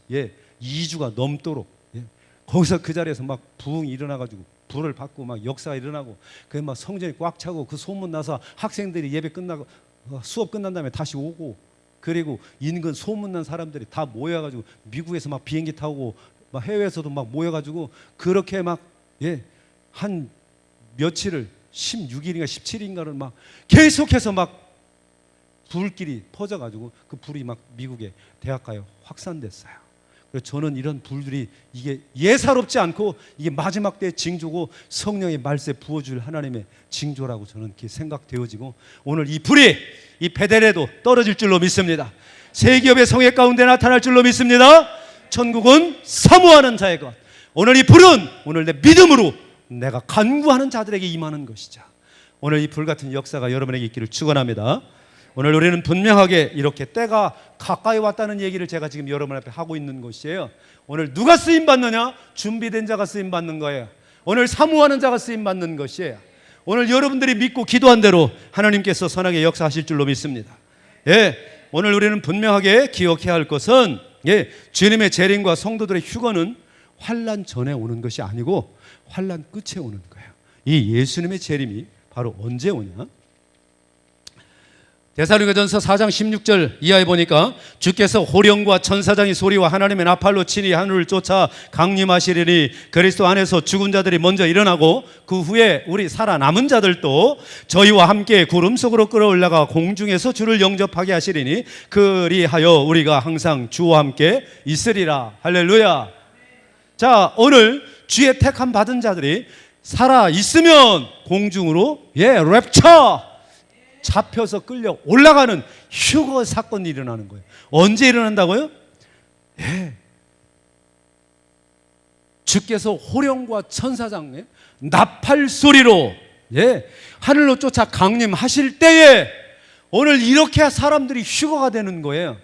2주가 넘도록 거기서 그 자리에서 막 부흥이 일어나가지고 불을 받고 막 역사가 일어나고 그 막 성전이 꽉 차고 그 소문 나서 학생들이 예배 끝나고 수업 끝난 다음에 다시 오고 그리고 인근 소문난 사람들이 다 모여가지고 미국에서 막 비행기 타고 막 해외에서도 막 모여가지고 그렇게 막 한 며칠을 16일인가 17일인가를 막 계속해서 막 불길이 퍼져가지고 그 불이 막 미국의 대학가에 확산됐어요. 그래서 저는 이런 불들이 이게 예사롭지 않고 이게 마지막 때의 징조고 성령의 말세 부어줄 하나님의 징조라고 저는 이렇게 생각되어지고 오늘 이 불이 이 베델에도 떨어질 줄로 믿습니다. 세 기업의 성회 가운데 나타날 줄로 믿습니다. 천국은 사모하는 자의 것. 오늘 이 불은 오늘 내 믿음으로 내가 간구하는 자들에게 임하는 것이죠. 오늘 이 불같은 역사가 여러분에게 있기를 축원합니다. 오늘 우리는 분명하게 이렇게 때가 가까이 왔다는 얘기를 제가 지금 여러분 앞에 하고 있는 것이에요. 오늘 누가 쓰임 받느냐? 준비된 자가 쓰임 받는 거예요. 오늘 사모하는 자가 쓰임 받는 것이에요. 오늘 여러분들이 믿고 기도한 대로 하나님께서 선하게 역사하실 줄로 믿습니다. 오늘 우리는 분명하게 기억해야 할 것은 주님의 재림과 성도들의 휴거는 환난 전에 오는 것이 아니고 환난 끝에 오는 거예요. 이 예수님의 재림이 바로 언제 오냐? 데살로니가전서 4장 16절 이하에 보니까 주께서 호령과 천사장의 소리와 하나님의 나팔로 친히 하늘을 쫓아 강림하시리니 그리스도 안에서 죽은 자들이 먼저 일어나고 그 후에 우리 살아남은 자들도 저희와 함께 구름 속으로 끌어올라가 공중에서 주를 영접하게 하시리니 그리하여 우리가 항상 주와 함께 있으리라. 할렐루야. 자, 오늘 주의 택함 받은 자들이 살아 있으면 공중으로 랩처 잡혀서 끌려 올라가는 휴거 사건이 일어나는 거예요. 언제 일어난다고요? 주께서 호령과 천사장의 나팔 소리로 하늘로 쫓아 강림하실 때에 오늘 이렇게 사람들이 휴거가 되는 거예요.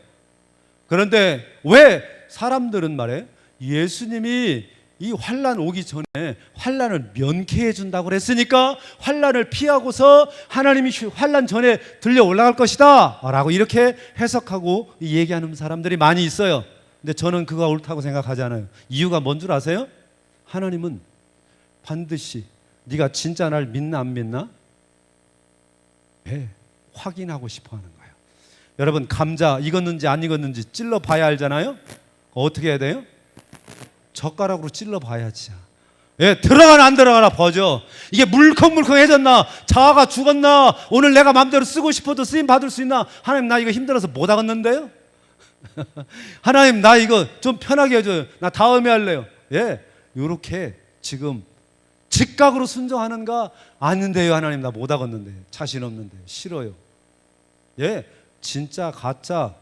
그런데 왜 사람들은 말해 예수님이 이 환난 오기 전에 환난을 면케해 준다고 그랬으니까 환난을 피하고서 하나님이 환난 전에 들려 올라갈 것이다 라고 이렇게 해석하고 얘기하는 사람들이 많이 있어요. 근데 저는 그거 옳다고 생각하지 않아요. 이유가 뭔 줄 아세요? 하나님은 반드시 네가 진짜 날 믿나 안 믿나 확인하고 싶어 하는 거예요. 여러분 감자 익었는지 안 익었는지 찔러 봐야 알잖아요. 어떻게 해야 돼요? 젓가락으로 찔러 봐야지. 들어가나 안 들어가나 보죠. 이게 물컹물컹해졌나, 자아가 죽었나, 오늘 내가 마음대로 쓰고 싶어도 쓰임 받을 수 있나. 하나님 나 이거 힘들어서 못 하겠는데요. 하나님 나 이거 좀 편하게 해줘요. 나 다음에 할래요. 이렇게 지금 즉각으로 순종하는가? 아닌데요. 하나님 나 못 하겠는데, 자신 없는데, 싫어요. 진짜 가짜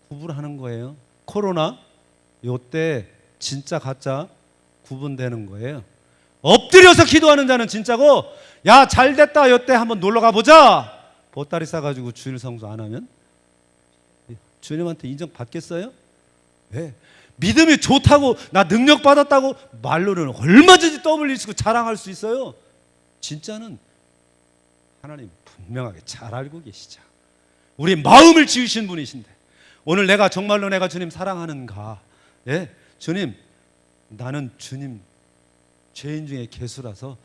구분하는 거예요. 코로나 요때 진짜 가짜 구분되는 거예요. 엎드려서 기도하는 자는 진짜고, 야 잘됐다 요때 한번 놀러 가보자 보따리 싸가지고 주일 성수 안 하면 주님한테 인정 받겠어요? 믿음이 좋다고 나 능력 받았다고 말로는 얼마든지 떠벌리시고 자랑할 수 있어요. 진짜는 하나님 분명하게 잘 알고 계시죠. 우리 마음을 지으신 분이신데 오늘 내가 정말로 내가 주님 사랑하는가? 예, 주님 나는 주님 죄인 중에 개수라서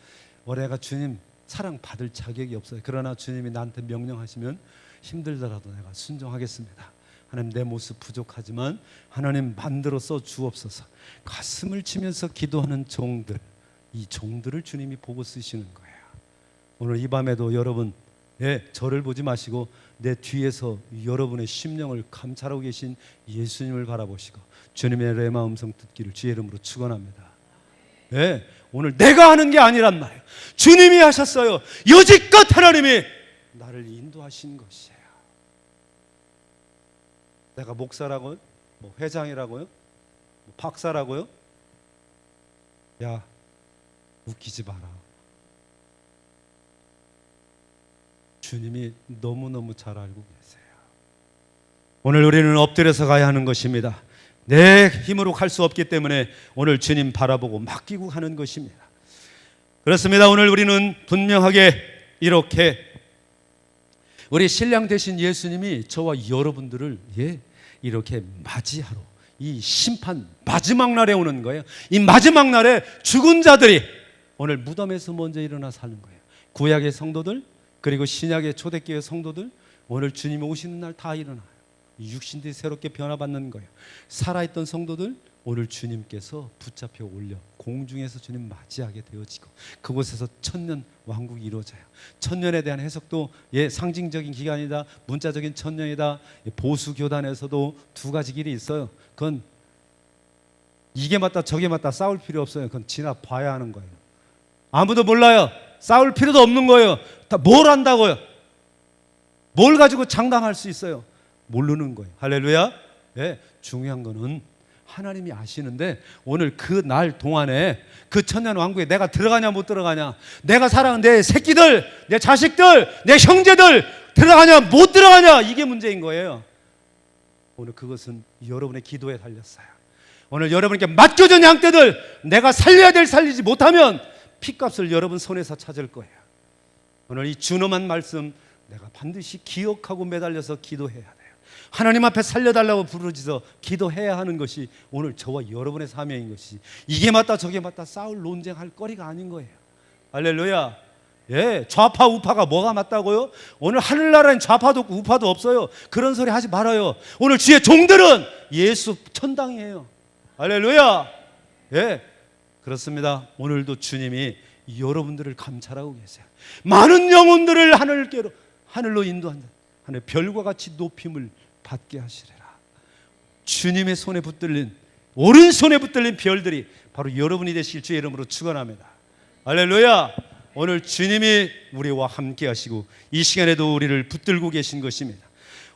내가 주님 사랑받을 자격이 없어요. 그러나 주님이 나한테 명령하시면 힘들더라도 내가 순종하겠습니다. 하나님 내 모습 부족하지만 하나님 만들어 써 주옵소서. 가슴을 치면서 기도하는 종들, 이 종들을 주님이 보고 쓰시는 거예요. 오늘 이 밤에도 여러분 저를 보지 마시고 내 뒤에서 여러분의 심령을 감찰하고 계신 예수님을 바라보시고 주님의 레마 음성 듣기를 주의 이름으로 축원합니다. 오늘 내가 하는 게 아니란 말이에요. 주님이 하셨어요. 여지껏 하나님이 나를 인도하신 것이에요. 내가 목사라고요? 회장이라고요? 박사라고요? 야, 웃기지 마라. 주님이 너무너무 잘 알고 계세요. 오늘 우리는 엎드려서 가야 하는 것입니다. 내 힘으로 갈 수 없기 때문에 오늘 주님 바라보고 맡기고 하는 것입니다. 그렇습니다. 오늘 우리는 분명하게 이렇게 우리 신랑 되신 예수님이 저와 여러분들을 이렇게 맞이하러 이 심판 마지막 날에 오는 거예요. 이 마지막 날에 죽은 자들이 오늘 무덤에서 먼저 일어나 사는 거예요. 구약의 성도들 그리고 신약의 초대교회 성도들 오늘 주님이 오시는 날 다 일어나요. 육신들이 새롭게 변화받는 거예요. 살아있던 성도들 오늘 주님께서 붙잡혀 올려 공중에서 주님 맞이하게 되어지고 그곳에서 천년 왕국이 이루어져요. 천년에 대한 해석도 상징적인 기간이다, 문자적인 천년이다. 보수교단에서도 두 가지 길이 있어요. 그건 이게 맞다 저게 맞다 싸울 필요 없어요. 그건 지나봐야 하는 거예요. 아무도 몰라요. 싸울 필요도 없는 거예요. 다 뭘 안다고요? 뭘 가지고 장담할 수 있어요? 모르는 거예요. 할렐루야. 중요한 거는 하나님이 아시는데 오늘 그 날 동안에 그 천년 왕국에 내가 들어가냐 못 들어가냐, 내가 사랑하는 내 새끼들, 내 자식들, 내 형제들 들어가냐 못 들어가냐, 이게 문제인 거예요. 오늘 그것은 여러분의 기도에 달렸어요. 오늘 여러분께 맡겨진 양떼들 내가 살려야 될 살리지 못하면 핏값을 여러분 손에서 찾을 거예요. 오늘 이 준엄한 말씀 내가 반드시 기억하고 매달려서 기도해야 돼요. 하나님 앞에 살려달라고 부르짖어 기도해야 하는 것이 오늘 저와 여러분의 사명인 것이, 이게 맞다 저게 맞다 싸울 논쟁할 거리가 아닌 거예요. 할렐루야. 좌파 우파가 뭐가 맞다고요? 오늘 하늘나라엔 좌파도 없고 우파도 없어요. 그런 소리 하지 말아요. 오늘 주의 종들은 예수 천당이에요. 할렐루야. 그렇습니다. 오늘도 주님이 여러분들을 감찰하고 계세요. 많은 영혼들을 하늘로 인도한다. 하늘 별과 같이 높임을 받게 하시리라. 주님의 손에 붙들린, 오른손에 붙들린 별들이 바로 여러분이 되실 주의 이름으로 축원합니다. 할렐루야. 오늘 주님이 우리와 함께 하시고 이 시간에도 우리를 붙들고 계신 것입니다.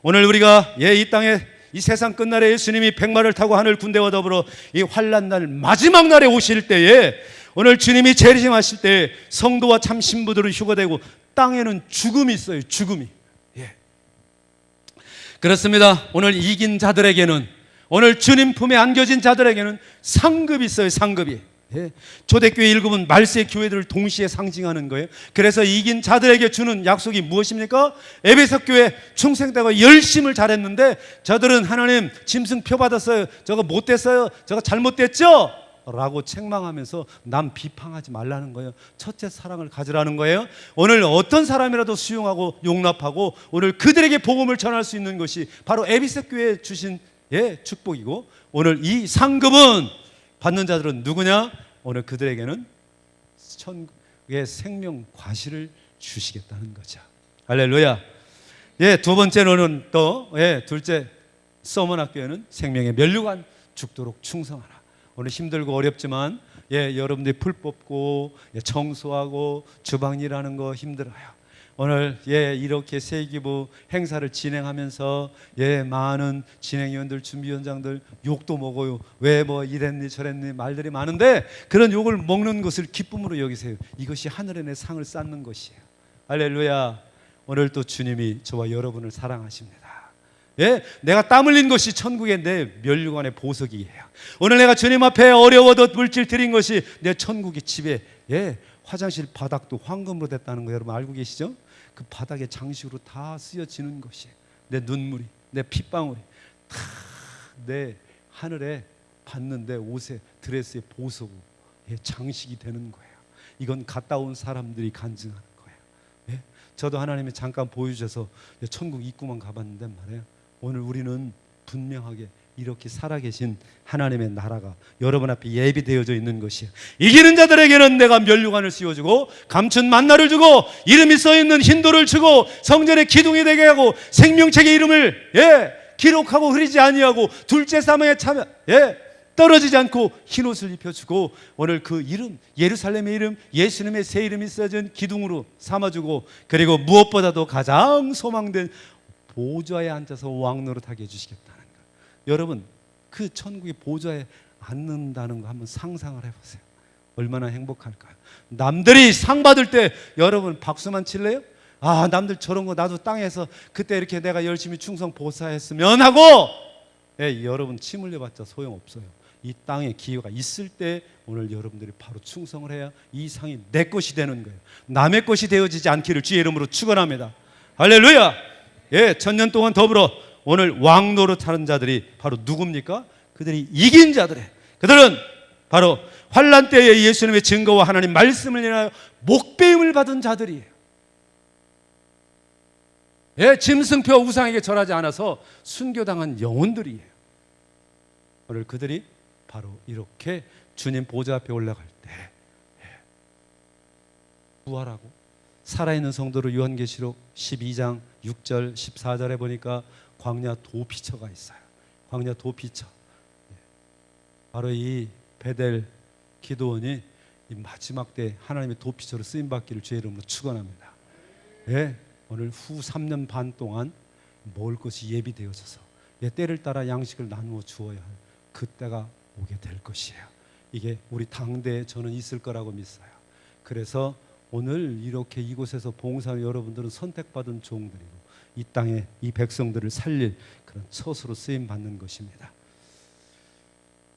오늘 우리가 이 땅에 이 세상 끝날에 예수님이 백마를 타고 하늘 군대와 더불어 이 환난 날 마지막 날에 오실 때에 오늘 주님이 재림하실 때 성도와 참 신부들은 휴거되고 땅에는 죽음이 있어요. 죽음이. 그렇습니다. 오늘 이긴 자들에게는, 오늘 주님 품에 안겨진 자들에게는 상급이 있어요. 상급이. 초대교회 1급은 말세 교회들을 동시에 상징하는 거예요. 그래서 이긴 자들에게 주는 약속이 무엇입니까? 에베소 교회 충성되고 열심을 잘했는데 저들은 하나님 짐승표 받았어요. 저거 못됐어요. 저거 잘못됐죠? 라고 책망하면서 남 비판하지 말라는 거예요. 첫째 사랑을 가지라는 거예요. 오늘 어떤 사람이라도 수용하고 용납하고 오늘 그들에게 복음을 전할 수 있는 것이 바로 에베소 교회에 주신 축복이고, 오늘 이 상급은 받는 자들은 누구냐? 오늘 그들에게는 천국의 생명 과실을 주시겠다는 거죠. 할렐루야. 두 번째로는 또 둘째 서머학교에는 생명의 면류관 죽도록 충성하라. 오늘 힘들고 어렵지만 여러분들이 풀 뽑고 청소하고 주방 일하는 거 힘들어요. 오늘 이렇게 세기부 행사를 진행하면서 많은 진행위원들, 준비위원장들 욕도 먹어요. 왜 뭐 이랬니 저랬니 말들이 많은데 그런 욕을 먹는 것을 기쁨으로 여기세요. 이것이 하늘에 내 상을 쌓는 것이에요. 할렐루야. 오늘 또 주님이 저와 여러분을 사랑하십니다. 내가 땀 흘린 것이 천국의 내 면류관의 보석이에요. 오늘 내가 주님 앞에 어려워도 물질 드린 것이 내 천국의 집에 화장실 바닥도 황금으로 됐다는 거 여러분 알고 계시죠? 그 바닥에 장식으로 다 쓰여지는 것이에요. 내 눈물이, 내 핏방울이 다 내 하늘에 받는데 옷에, 드레스에 보석고 장식이 되는 거예요. 이건 갔다 온 사람들이 간증하는 거예요. 예? 저도 하나님이 잠깐 보여주셔서 천국 입구만 가봤는데 말이에요. 오늘 우리는 분명하게 이렇게 살아계신 하나님의 나라가 여러분 앞에 예비되어져 있는 것이에요. 이기는 자들에게는 내가 면류관을 씌워주고 감춘 만나를 주고 이름이 써있는 흰돌을 주고 성전의 기둥이 되게 하고 생명책의 이름을 기록하고 흐리지 아니하고 둘째 사망에 참여 떨어지지 않고 흰옷을 입혀주고 오늘 그 이름, 예루살렘의 이름, 예수님의 새 이름이 써진 기둥으로 삼아주고 그리고 무엇보다도 가장 소망된 보좌에 앉아서 왕노릇하게 해주시겠다는 거예요. 여러분 그 천국의 보좌에 앉는다는 거 한번 상상을 해보세요. 얼마나 행복할까요? 남들이 상 받을 때 여러분 박수만 칠래요? 아, 남들 저런 거 나도 땅에서 그때 이렇게 내가 열심히 충성 보사했으면 하고 여러분 침 흘려봤자 소용없어요. 이 땅에 기회가 있을 때 오늘 여러분들이 바로 충성을 해야 이 상이 내 것이 되는 거예요. 남의 것이 되어지지 않기를 주의 이름으로 축원합니다. 할렐루야. 천년 동안 더불어 오늘 왕노릇하는 자들이 바로 누굽니까? 그들이 이긴 자들이에요. 그들은 바로 환난 때에 예수님의 증거와 하나님 말씀을 인하여 목배임을 받은 자들이에요. 짐승표 우상에게 절하지 않아서 순교당한 영혼들이에요. 오늘 그들이 바로 이렇게 주님 보좌 앞에 올라갈 때 부활하고 살아있는 성도로 요한계시록 12장 6절 14절에 보니까 광야 도피처가 있어요. 광야 도피처. 바로 이 베델 기드온이 이 마지막 때 하나님의 도피처로 쓰임받기를 주의 이름으로 축원합니다. 오늘 후 3년 반 동안 먹을 것이 예비되어져서 때를 따라 양식을 나누어 주어야 할 그때가 오게 될 것이에요. 이게 우리 당대에 저는 있을 거라고 믿어요. 그래서 오늘 이렇게 이곳에서 봉사하는 여러분들은 선택받은 종들이고 이 땅에 이 백성들을 살릴 그런 처소로 쓰임받는 것입니다.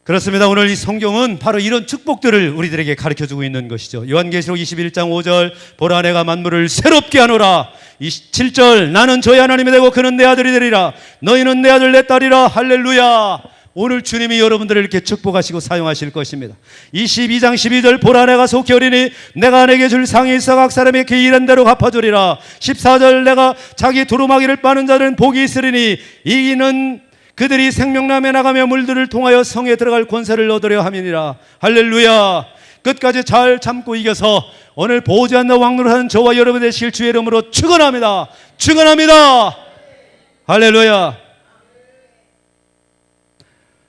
그렇습니다. 오늘 이 성경은 바로 이런 축복들을 우리들에게 가르쳐주고 있는 것이죠. 요한계시록 21장 5절 보라 내가 만물을 새롭게 하노라. 7절 나는 저희 하나님이 되고 그는 내 아들이 되리라. 너희는 내 아들 내 딸이라. 할렐루야. 오늘 주님이 여러분들을 이렇게 축복하시고 사용하실 것입니다. 22장 12절 보라 내가 속히 어리니 내가 내게 줄 상이 있어 각 사람이 그 일한 대로 갚아주리라. 14절 내가 자기 두루마기를 빠는 자들은 복이 있으리니 이는 그들이 생명나무에 나가며 물들을 통하여 성에 들어갈 권세를 얻으려 함이니라. 할렐루야. 끝까지 잘 참고 이겨서 오늘 보지 않는 왕노릇하는 저와 여러분 되실 주의 이름으로 축원합니다. 축원합니다. 할렐루야.